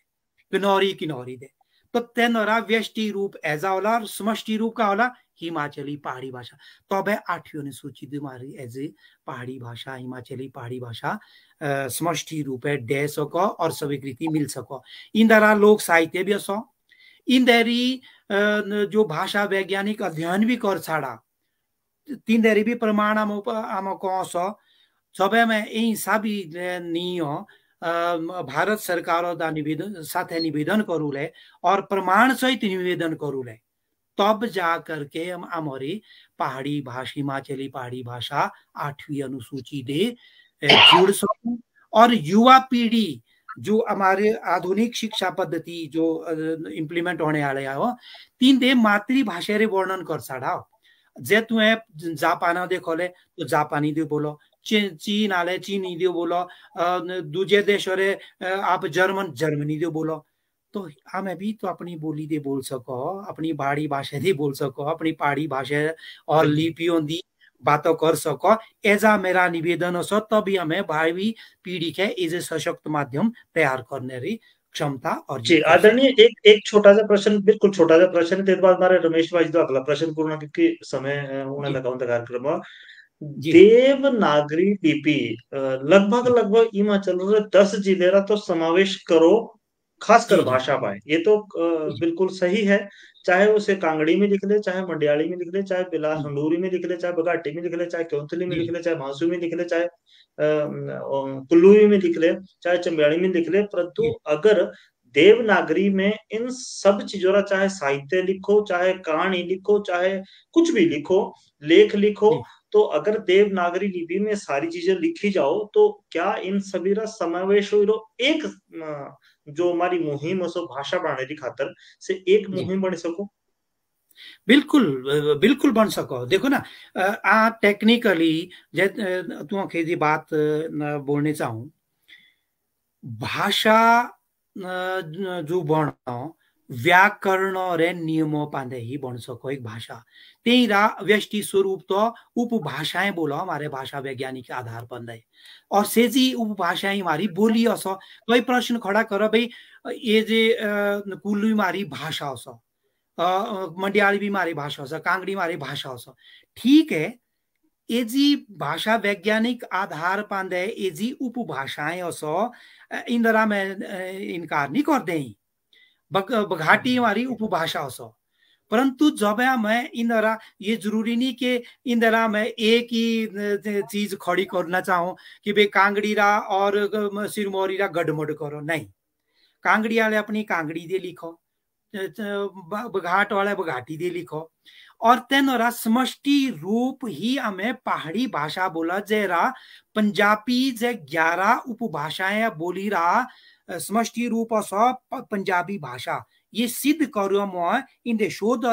किनौरी दे। तो तेनोरा व्यष्टि रूप ऐसा होला और समष्टि रूप का होला हिमाचली पहाड़ी भाषा। तो अब 8वीं अनुसूची हमारी एज ए पहाड़ी भाषा, हिमाचली पहाड़ी भाषा समष्टि रूप है दे सको और स्वीकृति मिल सको। इन दरा लोक साहित्य भी असो, इन देरी जो भाषा वैज्ञानिक अध्ययन भी कर छाड़ा, तीन देरी भी प्रमाण आम कौन सब में यही सभी नहीं भारत सरकार निवेदन साथ निवेदन करूले और प्रमाण सहित निवेदन करूले, तब जा करके हम हमारी पहाड़ी भाषा, हिमाचली पहाड़ी भाषा 8वीं अनुसूची दे जुड़ सकूं। और युवा पीढ़ी जो हमारे आधुनिक शिक्षा पद्धति जो इम्प्लीमेंट होने वाले हो, तीन दे मातृभाषा रे वर्णन कर साड़ा। जे तुम्हें जापाना देखोले तो जापानी दे बोलो, चीन आले चीनी दे बोलो, दूजे देश रे आप जर्मनी दे बोलो। तो हमें भी तो अपनी बोली दे बोल सको, अपनी पहाड़ी भाषा दे बोल सको, अपनी पहाड़ी भाषा और लिपियों दी बातों कर सको, ऐसा मेरा निवेदन हो। तभी हमें भावी पीढ़ी के इस सशक्त माध्यम तैयार करने की क्षमता और जी आदरणीय एक छोटा सा प्रश्न, बिल्कुल छोटा सा प्रश्न तेरे बाद हमारे रमेश भाई जो अगला प्रश्न पूर्ण क्योंकि समय उन्हें लगा कार्यक्रम देवनागरी लिपि लगभग हिमाचल 10 जिले तो समावेश करो, खासकर भाषा पाए, ये तो बिल्कुल सही है। चाहे उसे कांगड़ी में लिख ले, चाहे मंडियाली में लिख ले, चाहे बिलासपुरी में लिख ले, चाहे बघाटी में लिख ले, चाहे क्योंथली में लिख ले, चाहे मासू में लिख ले, चाहे कुल्लू में लिख ले, चाहे चंबियाड़ी में लिख ले, परंतु अगर देवनागरी में इन सब चीजों का चाहे साहित्य लिखो, चाहे कहानी लिखो, चाहे कुछ भी लिखो, लेख लिखो, तो अगर देवनागरी लिपि में सारी चीजें लिखी जाओ तो क्या इन सभी का समावेश हो एक जो हमारी मुहिम सो भाषा बढ़ाने की खातर से एक मुहिम बन सको? बिल्कुल बिल्कुल बन सको। देखो ना, टेक्निकली तुम खेजी बात बोलने चाहूं, भाषा जो बनो व्याकरण रे नियमों पांदे ही बन सको एक भाषा। तेरा व्यष्टि स्वरूप तो उपभाषाएं बोलो हमारे भाषा वैज्ञानिक के आधार पर, और सेजी उपभाषाएं हमारी बोली असो। कोई प्रश्न खड़ा करो भाई, ये जे कुल्लू मारी भाषा असो, मंडियाली भी मारी भाषा असो, कांगड़ी मारी भाषा असो, ठीक है, एजी भाषा वैज्ञानिक आधार पांदे एजी उपभाषाएं असो, इंदरा में इनकार नहीं कर दे। बघाटी हमारी उपभाषा असो, परंतु जब मैं इंदरा ये जरूरी नहीं कि इंदरा मैं एक ही चीज खड़ी करना चाहूं कि भाई कांगड़ी रा और सिरमौरी रा गडमड करो, नहीं। कांगड़ी वाले अपनी कांगड़ी दे लिखो, बघाट वाले बघाटी दे लिखो, और तेनोरा समष्टि रूप ही हमें पहाड़ी भाषा बोला जेरा पंजाबी जे 11 उपभाषाएं बोली रहा समष्टि रूप पंजाबी भाषा, ये सिद्ध करो मैं इन शोध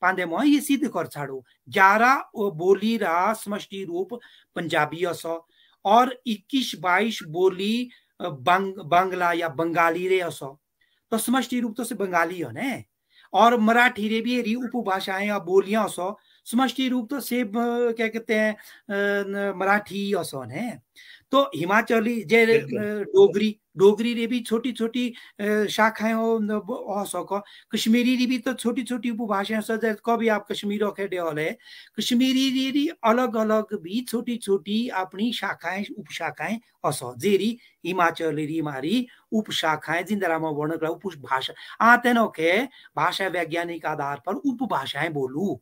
पांदे मैं ये सिद्ध कर छाड़ो। 11 बोली रहा समष्टि रूप पंजाबी असो, और 21-22 बोली बांग्ला या बंगाली रे असो, तो समष्टि रूप तो से बंगाली हो ने। और मराठी रे भी री उपभाषाएं या बोलियां असो, समष्टि रूप तो से क्या कहते हैं मराठी असो ने। तो हिमाचली जे डोगरी रे भी छोटी छोटी शाखाएं हो सको, कश्मीरी री भी तो छोटी छोटी उपभाषाएं सो, कभी आप कश्मीर खेडे होले, कश्मीरी री अलग अलग भी छोटी छोटी अपनी शाखाएं उपशाखाएं असो, जेरी हिमाचली री मारी उपशाखाएं जिंदरा में वर्ण उपभाषा आते नो के भाषा वैज्ञानिक आधार पर उपभाषाएं बोलू,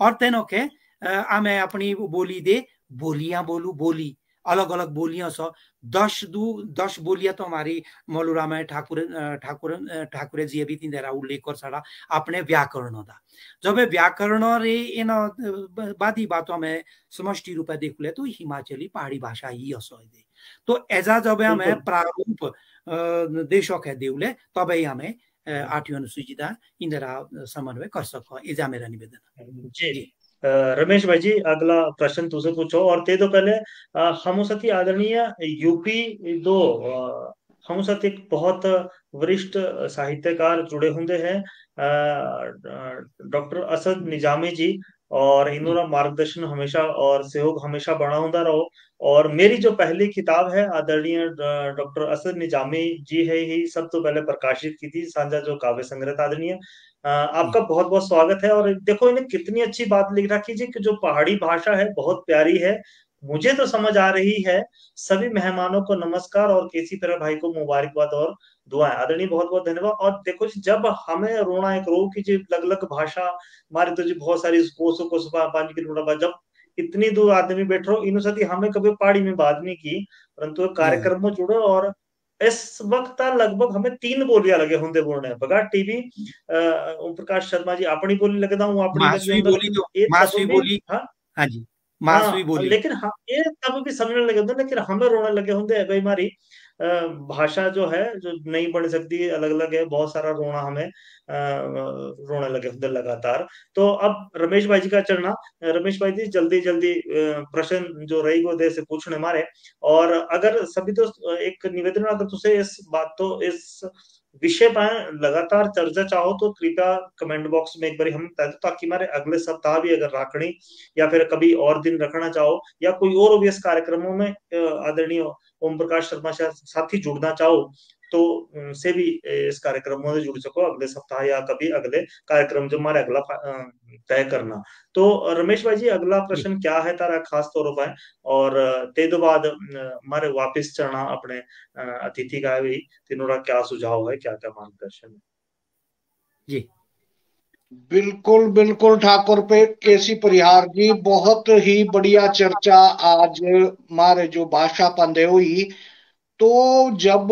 और तेनो के आमे अपनी बोली दे बोलियां बोलू बोली अलग अलग बोलियां सो 10 बोलियां तो हमारी मौलूरा में ठाकुर जी भी तीन उल्लेख कर साड़ा अपने व्याकरण दा जब व्याकरण रे इन बादी बातों में समष्टि रूप देख ले तो हिमाचली पहाड़ी भाषा ही असो दे तो एजा जब हमें प्रारूप देशों के देवले तब हमें 8वीं अनुसूचिता इंदिरा समन्वय कर सको एजा मेरा निवेदन जी। रमेश भाई जी अगला प्रश्न तुझसे पूछो और ते तो पहले हम साथी आदरणीय यूपी दो हम साथ एक बहुत वरिष्ठ साहित्यकार जुड़े होंगे हैं डॉक्टर असद निजामी जी और इन्होंने मार्गदर्शन हमेशा और सहयोग हमेशा बना होता रहो और मेरी जो पहली किताब है आदरणीय डॉक्टर असद निजामी जी है ही सब तो पहले प्रकाशित की थी सांझा जो काव्य संग्रह आदरणीय आपका बहुत बहुत स्वागत है और देखो इन्हें कितनी अच्छी बात लिख रखी जी कि जो पहाड़ी भाषा है बहुत प्यारी है मुझे तो समझ आ रही है सभी मेहमानों को नमस्कार और केसी पेरा भाई को मुबारकबाद और दुआएं आदरणीय बहुत बहुत धन्यवाद और देखो जी जब हमें रोना एक रो की जी अलग अलग भाषा हमारी तो जी बहुत सारी कोसों को सुबह 5 किलोमीटर बाद जब इतनी दूर आदमी बैठ रहो इन साथी हमें कभी पहाड़ी में बात नहीं की परंतु कार्यक्रम में जुड़ो और इस वक्त लगभग हमें 3 बोलियां लगे होंगे बोलने बगा टीवी ओम प्रकाश शर्मा जी अपनी बोली लगता हूँ अपनी मासवी बोली तो मासवी बोली हाँ जी मासवी बोली लेकिन हम ये तब भी समझने लगे होंगे लेकिन हमें रोने लगे होंगे भाई हमारी भाषा जो है जो नहीं बन सकती अलग अलग है बहुत सारा रोना हमें रोने लगे होंगे लगातार तो अब रमेश भाई जी का चलना रमेश भाई जी जल्दी जल्दी प्रश्न जो रही वो दे से पूछने मारे और अगर सभी तो एक निवेदन अगर तुझे इस बात तो इस विषय पर लगातार चर्चा चाहो तो कृपया कमेंट बॉक्स में एक बार हम ताकि हमारे अगले सप्ताह भी अगर रखनी या फिर कभी और दिन रखना चाहो या कोई और ओबियस कार्यक्रमों में आदरणीय ओम प्रकाश शर्मा साथी जुड़ना चाहो तो से भी इस कार्यक्रम में जुड़ सको अगले सप्ताह या कभी अगले कार्यक्रम जो हमारे अगला तय करना तो रमेश भाई जी अगला प्रश्न क्या है तारा खास तौर पर और ते दो बाद हमारे वापस चलना अपने अतिथि का भी तीनों क्या सुझाव है क्या क्या मार्गदर्शन है जी बिल्कुल बिल्कुल ठाकुर पे केसी परिहार जी बहुत ही बढ़िया चर्चा आज हमारे जो भाषा पंदे हुई तो जब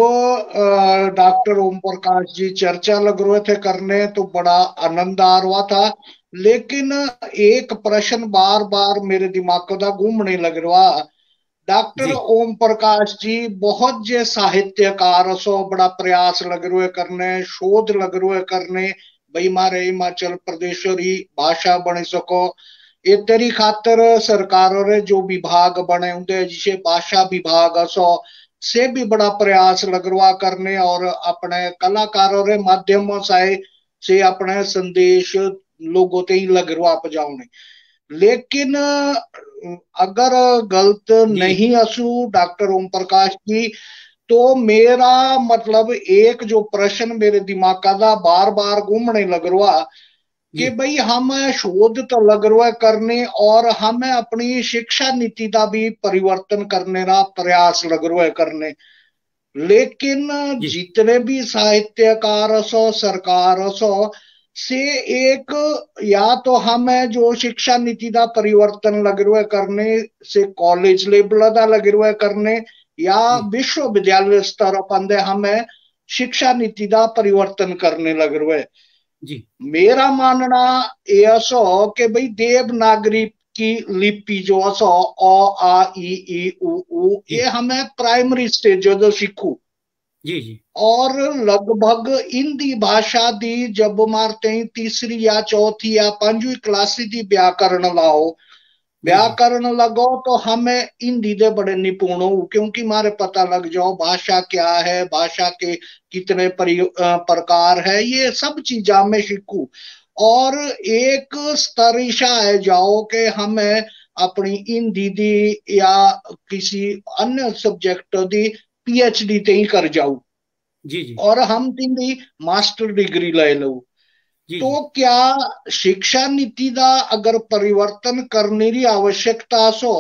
डॉक्टर ओम प्रकाश जी चर्चा लग रहे थे करने तो बड़ा आनंद आ रहा था लेकिन एक प्रश्न बार बार मेरे दिमाग का घूमने लग रहा डॉक्टर ओम प्रकाश जी बहुत जे साहित्यकार सो बड़ा प्रयास लग रहे करने शोध लग रहे करने भाई मारे हिमाचल प्रदेश री भाषा बन सको ये तेरी खातर सरकारों रे जो विभाग बने होंगे जिसे भाषा विभाग असो से भी बड़ा प्रयास लगवा करने और अपने कलाकारों रे माध्यम से अपने संदेश लोगों ते ही लगवा पजाने लेकिन अगर गलत नहीं असू डॉक्टर ओम प्रकाश जी तो मेरा मतलब एक जो प्रश्न मेरे दिमाग का बार बार घूमने लग रहा कि भाई हम शोध तो लग रहा है करने और हमें अपनी शिक्षा नीति का भी परिवर्तन करने का प्रयास लग रहा है करने लेकिन जितने भी साहित्यकार सो सरकार सो से एक या तो हमें जो शिक्षा नीति का परिवर्तन लग रहा है करने से कॉलेज लेवल का लग रहा है करने या विश्वविद्यालय स्तर पर हमें शिक्षा नीति का परिवर्तन करने लग रहा है जी मेरा मानना यह सो कि भाई देवनागरी की लिपि जो असो अ आ ई उ ये हमें प्राइमरी स्टेज जो सीखू जी जी और लगभग हिंदी भाषा दी जब मारते तीसरी या चौथी या 5वीं क्लास दी व्याकरण लाओ व्याकरण लगो तो हमें हिंदी दे बड़े निपुण हो क्योंकि मारे पता लग जाओ भाषा क्या है भाषा के कितने प्रकार है ये सब चीजा में सीखू और एक स्तर है जाओ कि हमें अपनी हिंदी दी या किसी अन्य सब्जेक्ट दी पीएचडी ते ही कर जाऊ जी जी और हम हिंदी मास्टर डिग्री ले लो तो क्या शिक्षा नीति का अगर परिवर्तन करने की आवश्यकता सो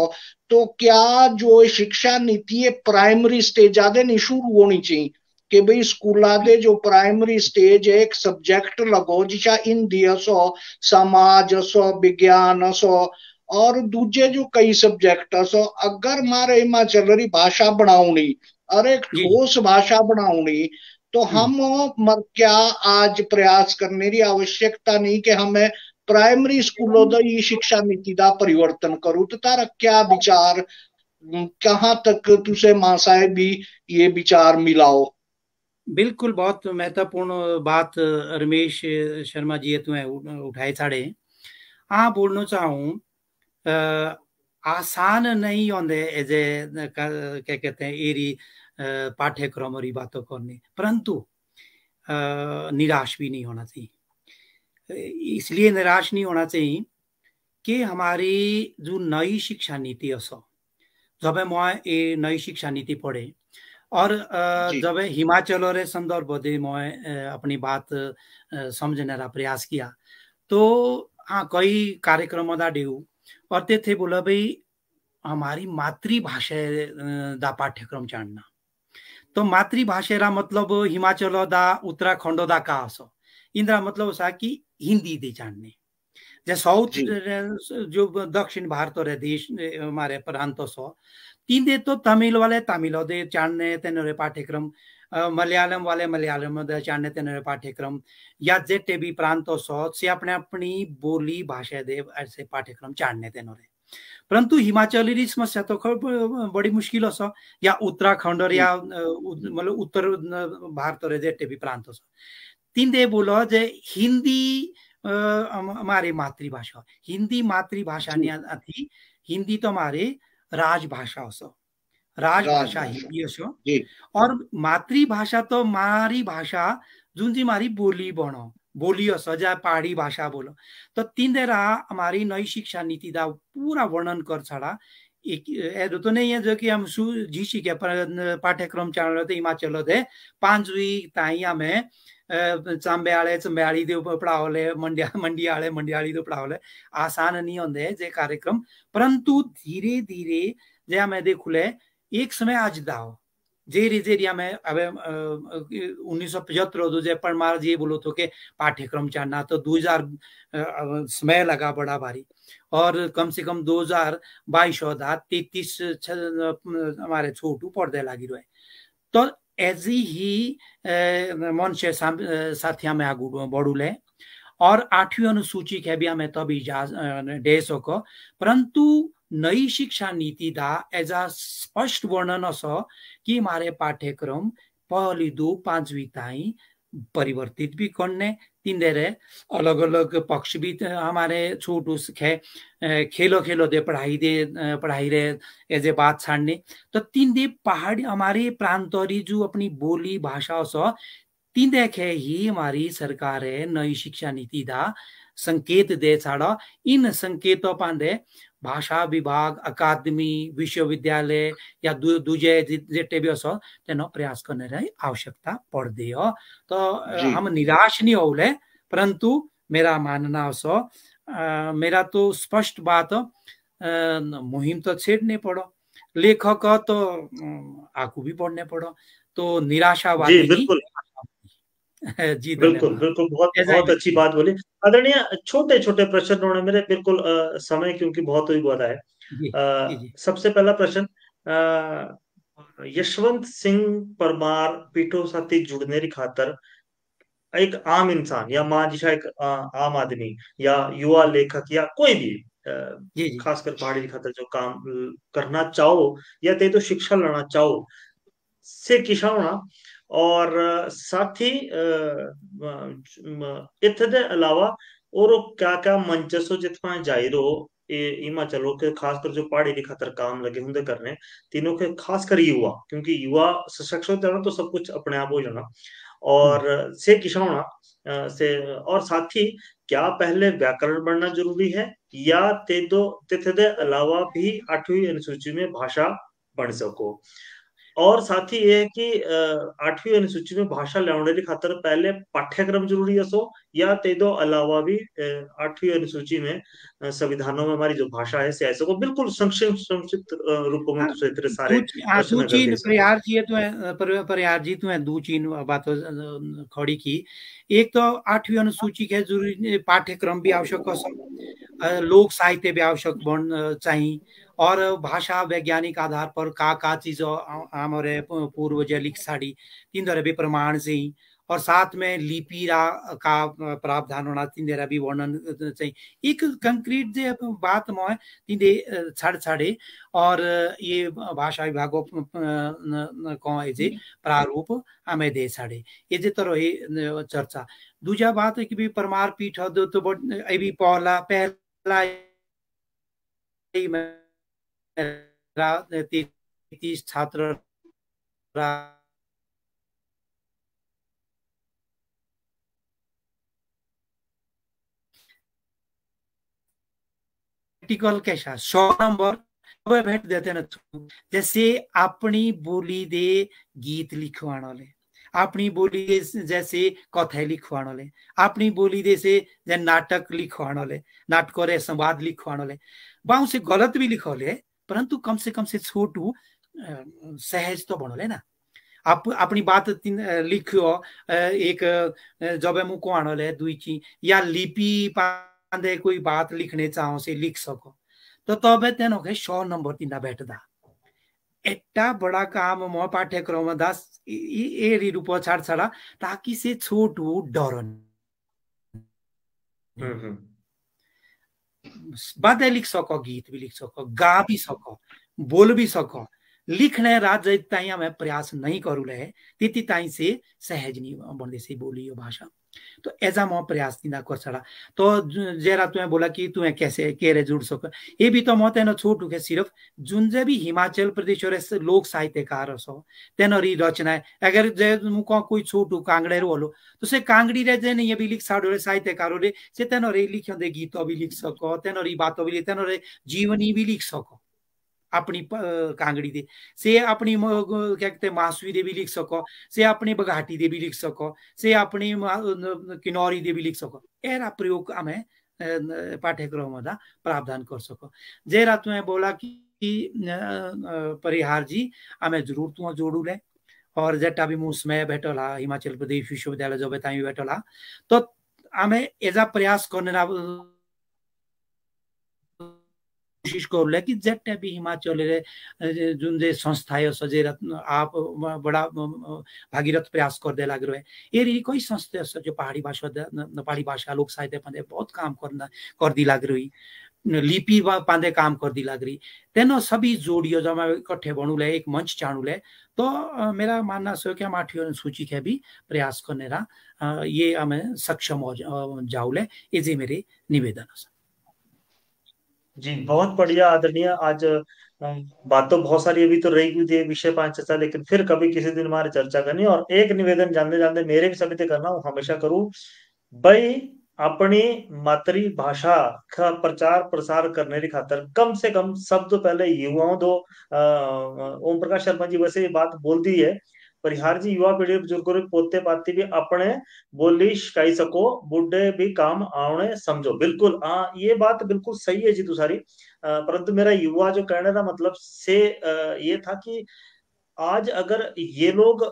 तो क्या जो शिक्षा नीति है प्राइमरी स्टेज आदे नहीं शुरू होनी चाहिए कि भाई स्कूला दे जो प्राइमरी स्टेज है एक सब्जेक्ट लगो जिसा हिंदी असो समाज असो विज्ञान असो और दूजे जो कई सब्जेक्ट सो अगर मारे हिमाचल री भाषा बनाऊनी और एक ठोस भाषा बनाऊनी तो हम मर क्या आज प्रयास करने की आवश्यकता नहीं कि हमें प्राइमरी स्कूलों दा ये शिक्षा नीति दा परिवर्तन करूं। तो तारा क्या विचार, कहां तक तुसे मां साहेब भी ये विचार मिलाओ? बिल्कुल, बहुत महत्वपूर्ण बात रमेश शर्मा जी तुम्हें उठाए साढ़े। हाँ, बोलना चाहूँ आसान नहीं होंगे एजे क्या कहते हैं एरी पाठ्यक्रम और बातों करनी, परंतु निराश भी नहीं होना चाहिए। इसलिए निराश नहीं होना चाहिए कि हमारी जो नई शिक्षा नीति है, जब मैं ये नई शिक्षा नीति पढ़े और जब हिमाचल और संदर्भ दे मैं अपनी बात समझने का प्रयास किया तो हाँ कई कार्यक्रम दा डेऊ और ते थे बोला भाई हमारी मातृभाषा दा पाठ्यक्रम जानना। तो मातृभाषा मतलब हिमाचल दा उत्तराखंड दा का असो इंद्रा मतलब सा कि हिंदी दे जानने जे साउथ जो दक्षिण भारत रे देश हमारे प्रांत सो तीन दे तो तमिल वाले तमिल दे जानने तेनरे पाठ्यक्रम, मलयालम वाले मलयालम दे जानने तेनरे पाठ्यक्रम, या जेटे भी प्रांत सो से अपने अपनी बोली भाषा दे ऐसे पाठ्यक्रम जानने तेनरे। परंतु हिमाचल की समस्या तो बड़ी मुश्किल हो या उत्तराखंड या मतलब उत्तर भारत रे जेटे भी प्रांत सो तीन दे बोलो जे हिंदी हमारी मातृभाषा, हिंदी मातृभाषा नहीं थी, हिंदी तो हमारे राजभाषा हो, राजभाषा हिंदी हो और मातृभाषा तो मारी भाषा जुन जी मारी बोली बनो बोली हो सजा पहाड़ी भाषा बोलो। तो तीन देरा हमारी नई शिक्षा नीति दा पूरा वर्णन कर छड़ा एक ऐसा तो नहीं है जो कि हम जी सीखे पाठ्यक्रम चल रहे थे हिमाचल थे 5वीं ताई हमें चांबे चंबेयाली दे पढ़ाओले मंडियाले मंडियाली दे पढ़ाओले आसान नहीं होंगे जे कार्यक्रम, परंतु धीरे धीरे जे हमें देखुले एक समय आज दाओ जेरी जेरी हमें अब 1975 जे परमार जी बोलो तो के पाठ्यक्रम जानना तो 2000 समय लगा बड़ा भारी और कम से कम 2022 33 हमारे छोटू पढ़ने लगी रहे। तो ऐसी ही मन से साथिया में आगू बढ़ू ले और 8वीं अनुसूची के भी हमें तभी दे सको, परंतु नई शिक्षा नीति दा ऐसा स्पष्ट वर्णन असो कि हमारे पाठ्यक्रम पहली 2-5वीं ताई परिवर्तित भी करने तीन देरे अलग अलग पक्ष भी हमारे छोटू खेलो खेलो दे पढ़ाई रे ऐसे बात छाड़ने। तो तीन दे पहाड़ी हमारे प्रांतरी जो अपनी बोली भाषा सो तीन देखे ही हमारी सरकार है नई शिक्षा नीति दा संकेत दे छाड़ा। इन संकेतों पांदे भाषा विभाग अकादमी विश्वविद्यालय या दूजे जेटे भी असो तेनो प्रयास करने रही आवश्यकता पड़ दी हो। तो हम निराश नहीं होले, परंतु मेरा मानना असो मेरा तो स्पष्ट बात मुहिम तो छेड़ने पड़ो, लेखक तो आकू भी पढ़ने पड़ो, तो निराशावादी नहीं। जी बिल्कुल बिल्कुल बहुत अच्छी बात बोली आदरणीय। छोटे छोटे प्रश्न उन्होंने मेरे बिल्कुल समय क्योंकि बहुत ही बोला है। सबसे पहला प्रश्न यशवंत सिंह परमार पीठो साथी जुड़ने की खातर एक आम इंसान या मान जिसा एक आम आदमी या युवा लेखक या कोई भी खासकर पहाड़ी खातर जो काम करना चाहो या ते तो शिक्षा लेना चाहो से किसा होना और साथ ही इतने अलावा और क्या क्या मंचसो जितना जाहिरो हिमाचल के खासकर जो पहाड़ी की खातर काम लगे होंगे करने तीनों के खासकर युवा, क्योंकि युवा सशक्त होना तो सब कुछ अपने आप हो जाना और से किसा होना से और साथ ही क्या पहले व्याकरण बढ़ना जरूरी है या ते अलावा भी 8वीं अनुसूची में भाषा बढ़ सको। और साथ ही ये है कि 8वीं अनुसूची में भाषा लाने की खातर पहले पाठ्यक्रम जरूरी है सो या ते दो अलावा भी 8वीं अनुसूची में संविधानों में हमारी जो भाषा है से ऐसे को बिल्कुल संक्षिप्त रूपों में दूसरे तरह सारे दो चीन प्रयार जी तो दो चीन बात खड़ी की। एक तो 8वीं अनुसूची के जरूरी पाठ्यक्रम भी आवश्यक हो लोक साहित्य भी आवश्यक बन चाहिए और भाषा वैज्ञानिक आधार पर का चीज हमारे पूर्वज लिख साड़ी तीन भी प्रमाण से ही और साथ में लिपि का प्रावधान होना तीन भी वर्णन चाहिए एक कंक्रीट जे बात में तीन छाड़ छाड़े और ये भाषा विभाग को जे प्रारूप हमें दे छाड़े ये जे तरह ही चर्चा दूजा बात है कि भी परमार पीठ तो भी पहला 30 छात्र प्रैक्टिकल कैसा 100 नंबर भेट देते न जैसे अपनी बोली दे गीत लिखवाने अपनी बोली दे जैसे कथा लिखवाने अपनी बोली दे से नाटक लिखवाने नाटक रे संवाद लिखवाने बाऊ से गलत भी लिखोले परंतु कम से छोटू सहज तो बनोले ना आप अपनी बात लिखो एक जब मुको आणले दुई की या लिपि पांदे कोई बात लिखने चाहो से लिख सको तो तब तेन 100 नंबर तीन बैठदा एटा बड़ा काम म पाठ्यक्रम दास ए रूप छाड़ छाड़ा ताकि से छोटू डरन बातें लिख सको गीत भी लिख सको गा भी सको बोल भी सको लिखने रात ताई हमें प्रयास नहीं करू रहे तीती ताई से सहज नहीं बनते से बोली यो भाषा तो ऐसा मैं प्रयास तीना कर छड़ा तो जरा तुम्हें बोला कि तुम्हें कैसे केरे जुड़ सको ये भी तो मत न छोटू के सिर्फ जुन जे भी हिमाचल प्रदेश और लोक साहित्यकार सो तेनरी रचना अगर जे मुको कोई छोटू कांगड़े रोलो तो से कांगड़ी रे जे ये भी लिख साडो साहित्यकारों रे से तेनरे लिखंदे गीत भी लिख सको तेनरी बात भी तेनरे जीवनी भी लिख सको अपनी कांगड़ी दे से अपनी क्या कहते मासुई दे भी लिख सको से अपनी बघाटी दे भी लिख सको से अपनी किन्नौरी दे भी लिख सको एरा प्रयोग हमें पाठ्यक्रम प्रावधान कर सको जेरा तुम्हें बोला कि परिहार जी हमें जरूर तुम जोड़ू ले और जेटा भी मुझमें बैठला हिमाचल प्रदेश विश्वविद्यालय जो बताई बैठला तो हमें ऐसा प्रयास करने कोशिश करूँ कि जेटा भी हिमाचल जुन जे संस्था है सजेर आप बड़ा भागीरथ प्रयास करते लग रहे ये कोई संस्था जो पहाड़ी भाषा लोक साहित्य पाते बहुत काम करना कर दी लग रही लिपि पाते काम कर दी लग रही तेनो सभी जोड़ियो जब मैं इकट्ठे बनू ले एक मंच चाणू ले तो मेरा मानना सो क्या माठियों सूची के भी प्रयास करने रहा ये हमें सक्षम हो जाऊ ले ये मेरे निवेदन है जी बहुत बढ़िया आदरणीय आज बात तो बहुत सारी अभी तो रही हुई थी विषय 5 लेकिन फिर कभी किसी दिन हमारी चर्चा करनी और एक निवेदन जानते जानते मेरे भी सभी करना वो हमेशा करूं भाई अपनी मातृभाषा का प्रचार प्रसार करने की खातर कम से कम सब तो पहले युवाओं दो ओम प्रकाश शर्मा जी वैसे ये बात बोल दी है परिहार जी युवा पीढ़ी बुजुर्गों पोते पाती भी अपने बोली शिकाई सको बुढ़े भी काम आवने समझो बिल्कुल हाँ ये बात बिल्कुल सही है जी तुसारी परंतु मेरा युवा जो कहने का मतलब से ये था कि आज अगर ये लोग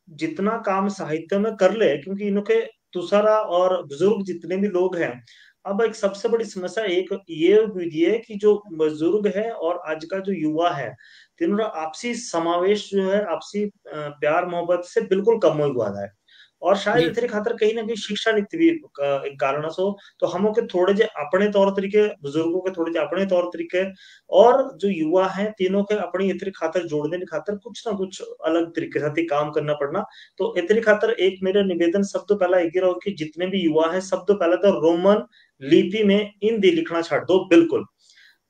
जितना काम साहित्य में कर ले क्योंकि इनके तुषारा और बुजुर्ग जितने भी लोग हैं अब एक सबसे बड़ी समस्या एक ये हुई है कि जो बुजुर्ग है और आज का जो युवा है तीनों का आपसी समावेश जो है आपसी प्यार मोहब्बत से बिल्कुल कम हुआ है और शायद इतनी खातर कहीं ना कहीं शिक्षा नीति भी एक कारण हो तो हम के थोड़े जे अपने तौर तरीके बुजुर्गों के थोड़े जे अपने तौर तरीके और जो युवा हैं तीनों के अपनी इतनी खातर जोड़ने की खातर कुछ ना कुछ अलग तरीके से काम करना पड़ना तो इतनी खातर एक मेरा निवेदन सब तो पहला एक ही रहो कि जितने भी युवा है सब तो पहले तो रोमन लिपि में हिंदी लिखना छाड़ दो बिल्कुल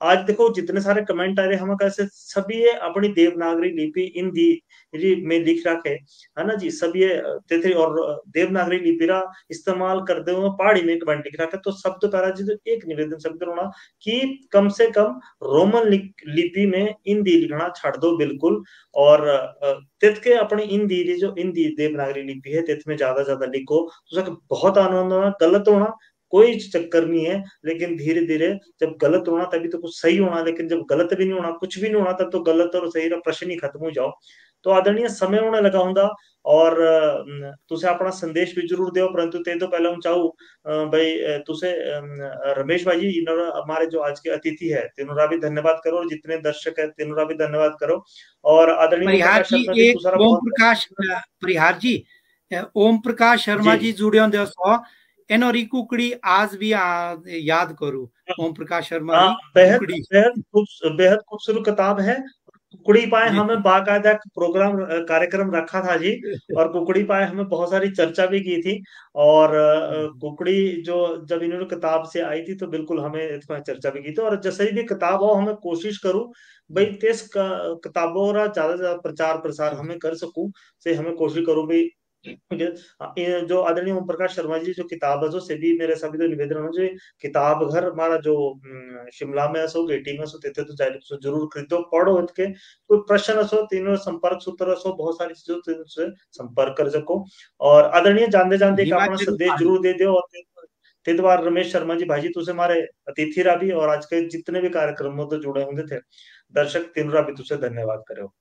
आज देखो जितने सारे कमेंट आ रहे हम कैसे सभी ये अपनी देवनागरी लिपि हिंदी में लिख रखे है ना जी सभी ये तेथरी और देवनागरी लिपि रा इस्तेमाल करते हुए पहाड़ी में कमेंट लिख रखे तो सब तो पहला जी तो एक निवेदन सब करो कि कम से कम रोमन लिपि में हिंदी लिखना छाड़ दो बिल्कुल और तिथ के अपनी हिंदी जो हिंदी देवनागरी लिपि है तिथ में ज्यादा लिखो तो बहुत आनंद होना गलत होना कोई चक्कर नहीं है लेकिन धीरे धीरे जब गलत होना तभी तो कुछ सही होना लेकिन जब गलत भी नहीं होना कुछ भी नहीं होना तब तो गलत और सही का प्रश्न ही खत्म हो जाओ तो आदरणीय समय होने लगा होगा और तुसे अपना संदेश भी जरूर दो। परंतु ते तो पहले हम चाहू भाई तुसे रमेश भाई जी इन्होंने हमारे जो आज के अतिथि है तिनोरा भी धन्यवाद करो, और जितने दर्शक है तिनोरा भी धन्यवाद करो। और आदरणीय ओम परिहार प्रकाश जी, शर्मा भी एक दूसरा ओम बहुत प्रकाश परिहार जी, ओम प्रकाश शर्मा जी जी जुड़े होंगे सो एनो री कुकड़ी आज भी याद करूं। ओम प्रकाश शर्मा हाँ, री बेहद कुकड़ी बेहद खूबसूरत किताब है। कुकड़ी पाए जी। हमें बाकायदा प्रोग्राम कार्यक्रम रखा था जी, और कुकड़ी पाए हमें बहुत सारी चर्चा भी की थी। और कुकड़ी जो जब इन्होंने किताब से आई थी तो बिल्कुल हमें इसमें चर्चा भी की थी। और जैसे भी किताब हो हमें कोशिश करूं भाई तेज किताबों का ज्यादा से ज्यादा प्रचार प्रसार हमें कर सकूं, से हमें कोशिश करूं भाई। ये जो आदरणीय ओम प्रकाश शर्मा जी जो किताब है जो से भी मेरे सभी तो निवेदन है जो किताब घर हमारा जो शिमला में सो गेटी में सो तेते तो जाए सो जरूर खरीदो पढ़ो इसके। कोई प्रश्न सो तीनों संपर्क सूत्र सो बहुत सारी चीजों से संपर्क कर सको। और आदरणीय जानते जानते एक अपना हिमाचल संदेश पहाड़ी। जरूर दे दो। और ते बार रमेश शर्मा जी भाई तुझे हमारे अतिथि रहा भी, और आज के जितने भी कार्यक्रमों तो जुड़े होंगे थे दर्शक तीन रा भी तुझे धन्यवाद करो।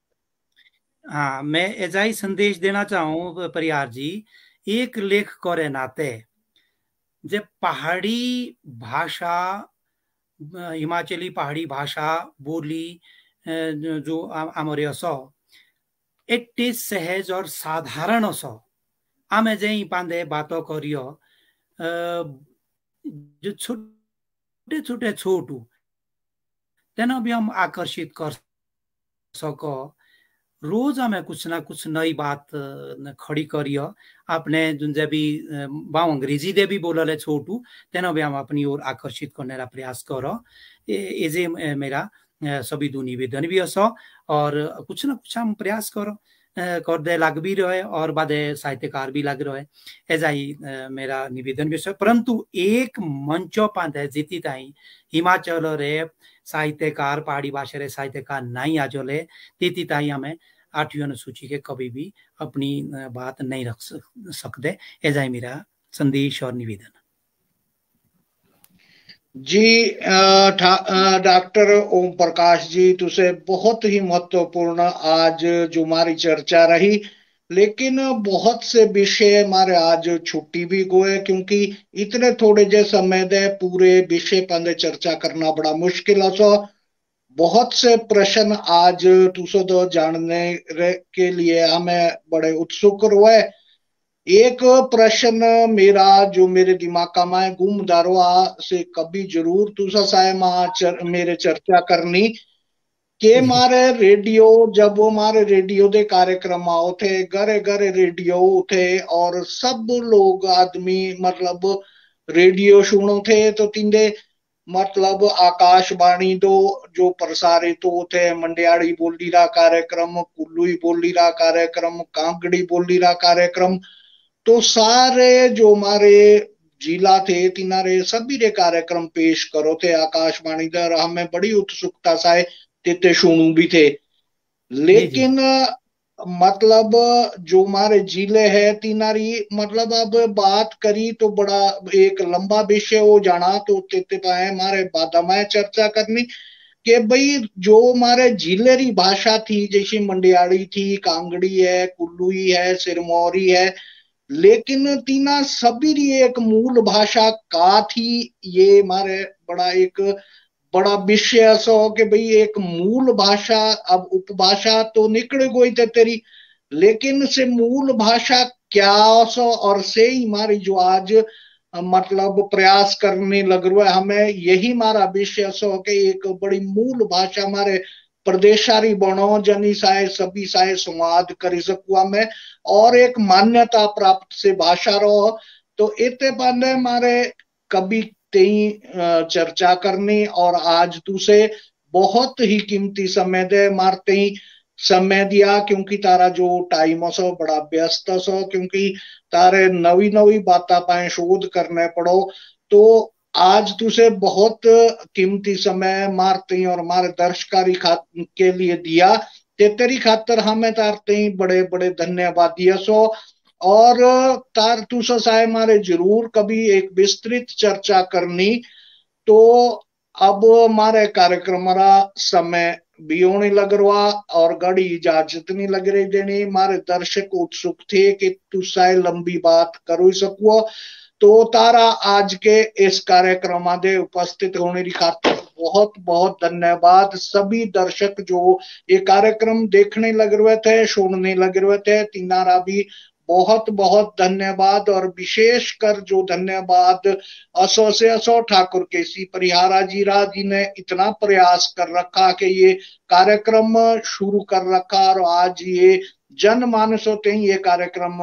हाँ, मैं ऐसा ही संदेश देना चाहूँ परिहार जी, एक लेख करे नाते जब पहाड़ी भाषा, हिमाचली पहाड़ी भाषा बोली जो आमरे असो एट्टे सहज और साधारण असो आमे जई पांदे बातों करियो जो छोटे छोटे छोटू तेना भी हम आकर्षित कर सको। रोज हमें कुछ ना कुछ नई बात खड़ी करियो। आपने जो भी बाव अंग्रेजी दे भी बोलले छोटू तेना भी हम अपनी ओर आकर्षित करने का प्रयास करो। ये जे मेरा सभी दो निवेदन भी असो। और कुछ ना कुछ हम प्रयास करो कर दे लग भी रहे और बादे साहित्यकार भी लग रहे। ऐसा ही मेरा निवेदन भी है। परंतु एक मंचो पाते जीती ताई हिमाचल रे साहित्यकार पहाड़ी भाषा रे साहित्यकार नहीं आजोले तीती ताई हमें 8वीं अनुसूची के कभी भी अपनी बात नहीं रख सकते। ऐसा ही मेरा संदेश और निवेदन जी। डॉक्टर ओम प्रकाश जी तुसे बहुत ही महत्वपूर्ण आज जो हमारी चर्चा रही, लेकिन बहुत से विषय हमारे आज छुट्टी भी गए क्योंकि इतने थोड़े जे समय दे पूरे विषय पर चर्चा करना बड़ा मुश्किल है। सो बहुत से प्रश्न आज तुसो तो जानने के लिए हमें बड़े उत्सुक हुए। एक प्रश्न मेरा जो मेरे दिमाग में है गुमदारवा से कभी जरूर तुसा साय मेरे चर्चा करनी के मारे रेडियो जब वो मारे रेडियो दे कार्यक्रम आओ थे घरे घरे रेडियो थे और सब लोग आदमी मतलब रेडियो सुनो थे तो तिंदे मतलब आकाशवाणी दो जो प्रसारित होते मंडियाड़ी बोली रा कार्यक्रम, कुल्लुई बोली रा कार्यक्रम, कांगड़ी बोली रा कार्यक्रम, तो सारे जो हमारे जिला थे तिनारे सभी रे कार्यक्रम पेश करो थे आकाशवाणी दर हमें बड़ी उत्सुकता सा तेते सुनू भी थे। जी जी लेकिन मतलब जो हमारे जिले है तिनारी मतलब अब बात करी तो बड़ा एक लंबा विषय हो जाना तो तेते पाए हमारे बाद में चर्चा करनी कि भाई जो हमारे जिले री भाषा थी जैसे मंडियाड़ी थी, कांगड़ी है, कुल्लुई है, सिरमौरी है, लेकिन तीना सभी री एक मूल भाषा का थी। ये हमारे बड़ा एक बड़ा विषय ऐसा हो कि भाई एक मूल भाषा अब उपभाषा तो निकल गई थे तेरी, लेकिन से मूल भाषा क्या सो और से ही हमारी जो आज मतलब प्रयास करने लग रहा है हमें यही हमारा विषय सो कि एक बड़ी मूल भाषा हमारे प्रदेशारी बनो जनी साय सभी साय संवाद कर सकुआ में और एक मान्यता प्राप्त से भाषा रहो। तो इतने बारे हमारे कभी तेई चर्चा करनी और आज तुसे बहुत ही कीमती समय दे मारते ही समय दिया क्योंकि तारा जो टाइम सो बड़ा व्यस्त सो क्योंकि तारे नवी नवी बात पाए शोध करने पड़ो। तो आज तुसे बहुत कीमती समय मारते और हमारे दर्शकारी के लिए दिया ते तेरी खातर हमें तारते ही बड़े बड़े धन्यवाद दिया सो। और तार तुसा साय मारे जरूर कभी एक विस्तृत चर्चा करनी। तो अब हमारे कार्यक्रम रा समय भी होने लग रहा और गड़ी इजाजत नहीं लग रही देनी। मारे दर्शक उत्सुक थे कि तुसा लंबी बात करो सको, तो तारा आज के इस कार्यक्रम में उपस्थित होने की खातिर बहुत बहुत धन्यवाद। सभी दर्शक जो ये कार्यक्रम देखने लग रहे थे, सुनने लग रहे थे, तिनारा भी बहुत बहुत धन्यवाद। और विशेषकर जो धन्यवाद असो से असो ठाकुर केसी परिहारा जी ने इतना प्रयास कर रखा कि ये कार्यक्रम शुरू कर रखा और आज ये जनमानस होते ही ये कार्यक्रम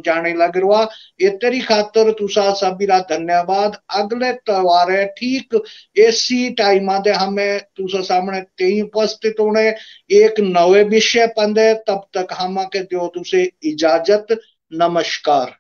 जाने लग रहा। ये तेरी खातर तुसा सबीरा धन्यवाद। अगले त्योहार है ठीक इसी टाइम दे हमें तुसा सामने ते उपस्थित होने एक नवे विषय पंदे। तब तक हम के दो तुसे इजाजत। नमस्कार।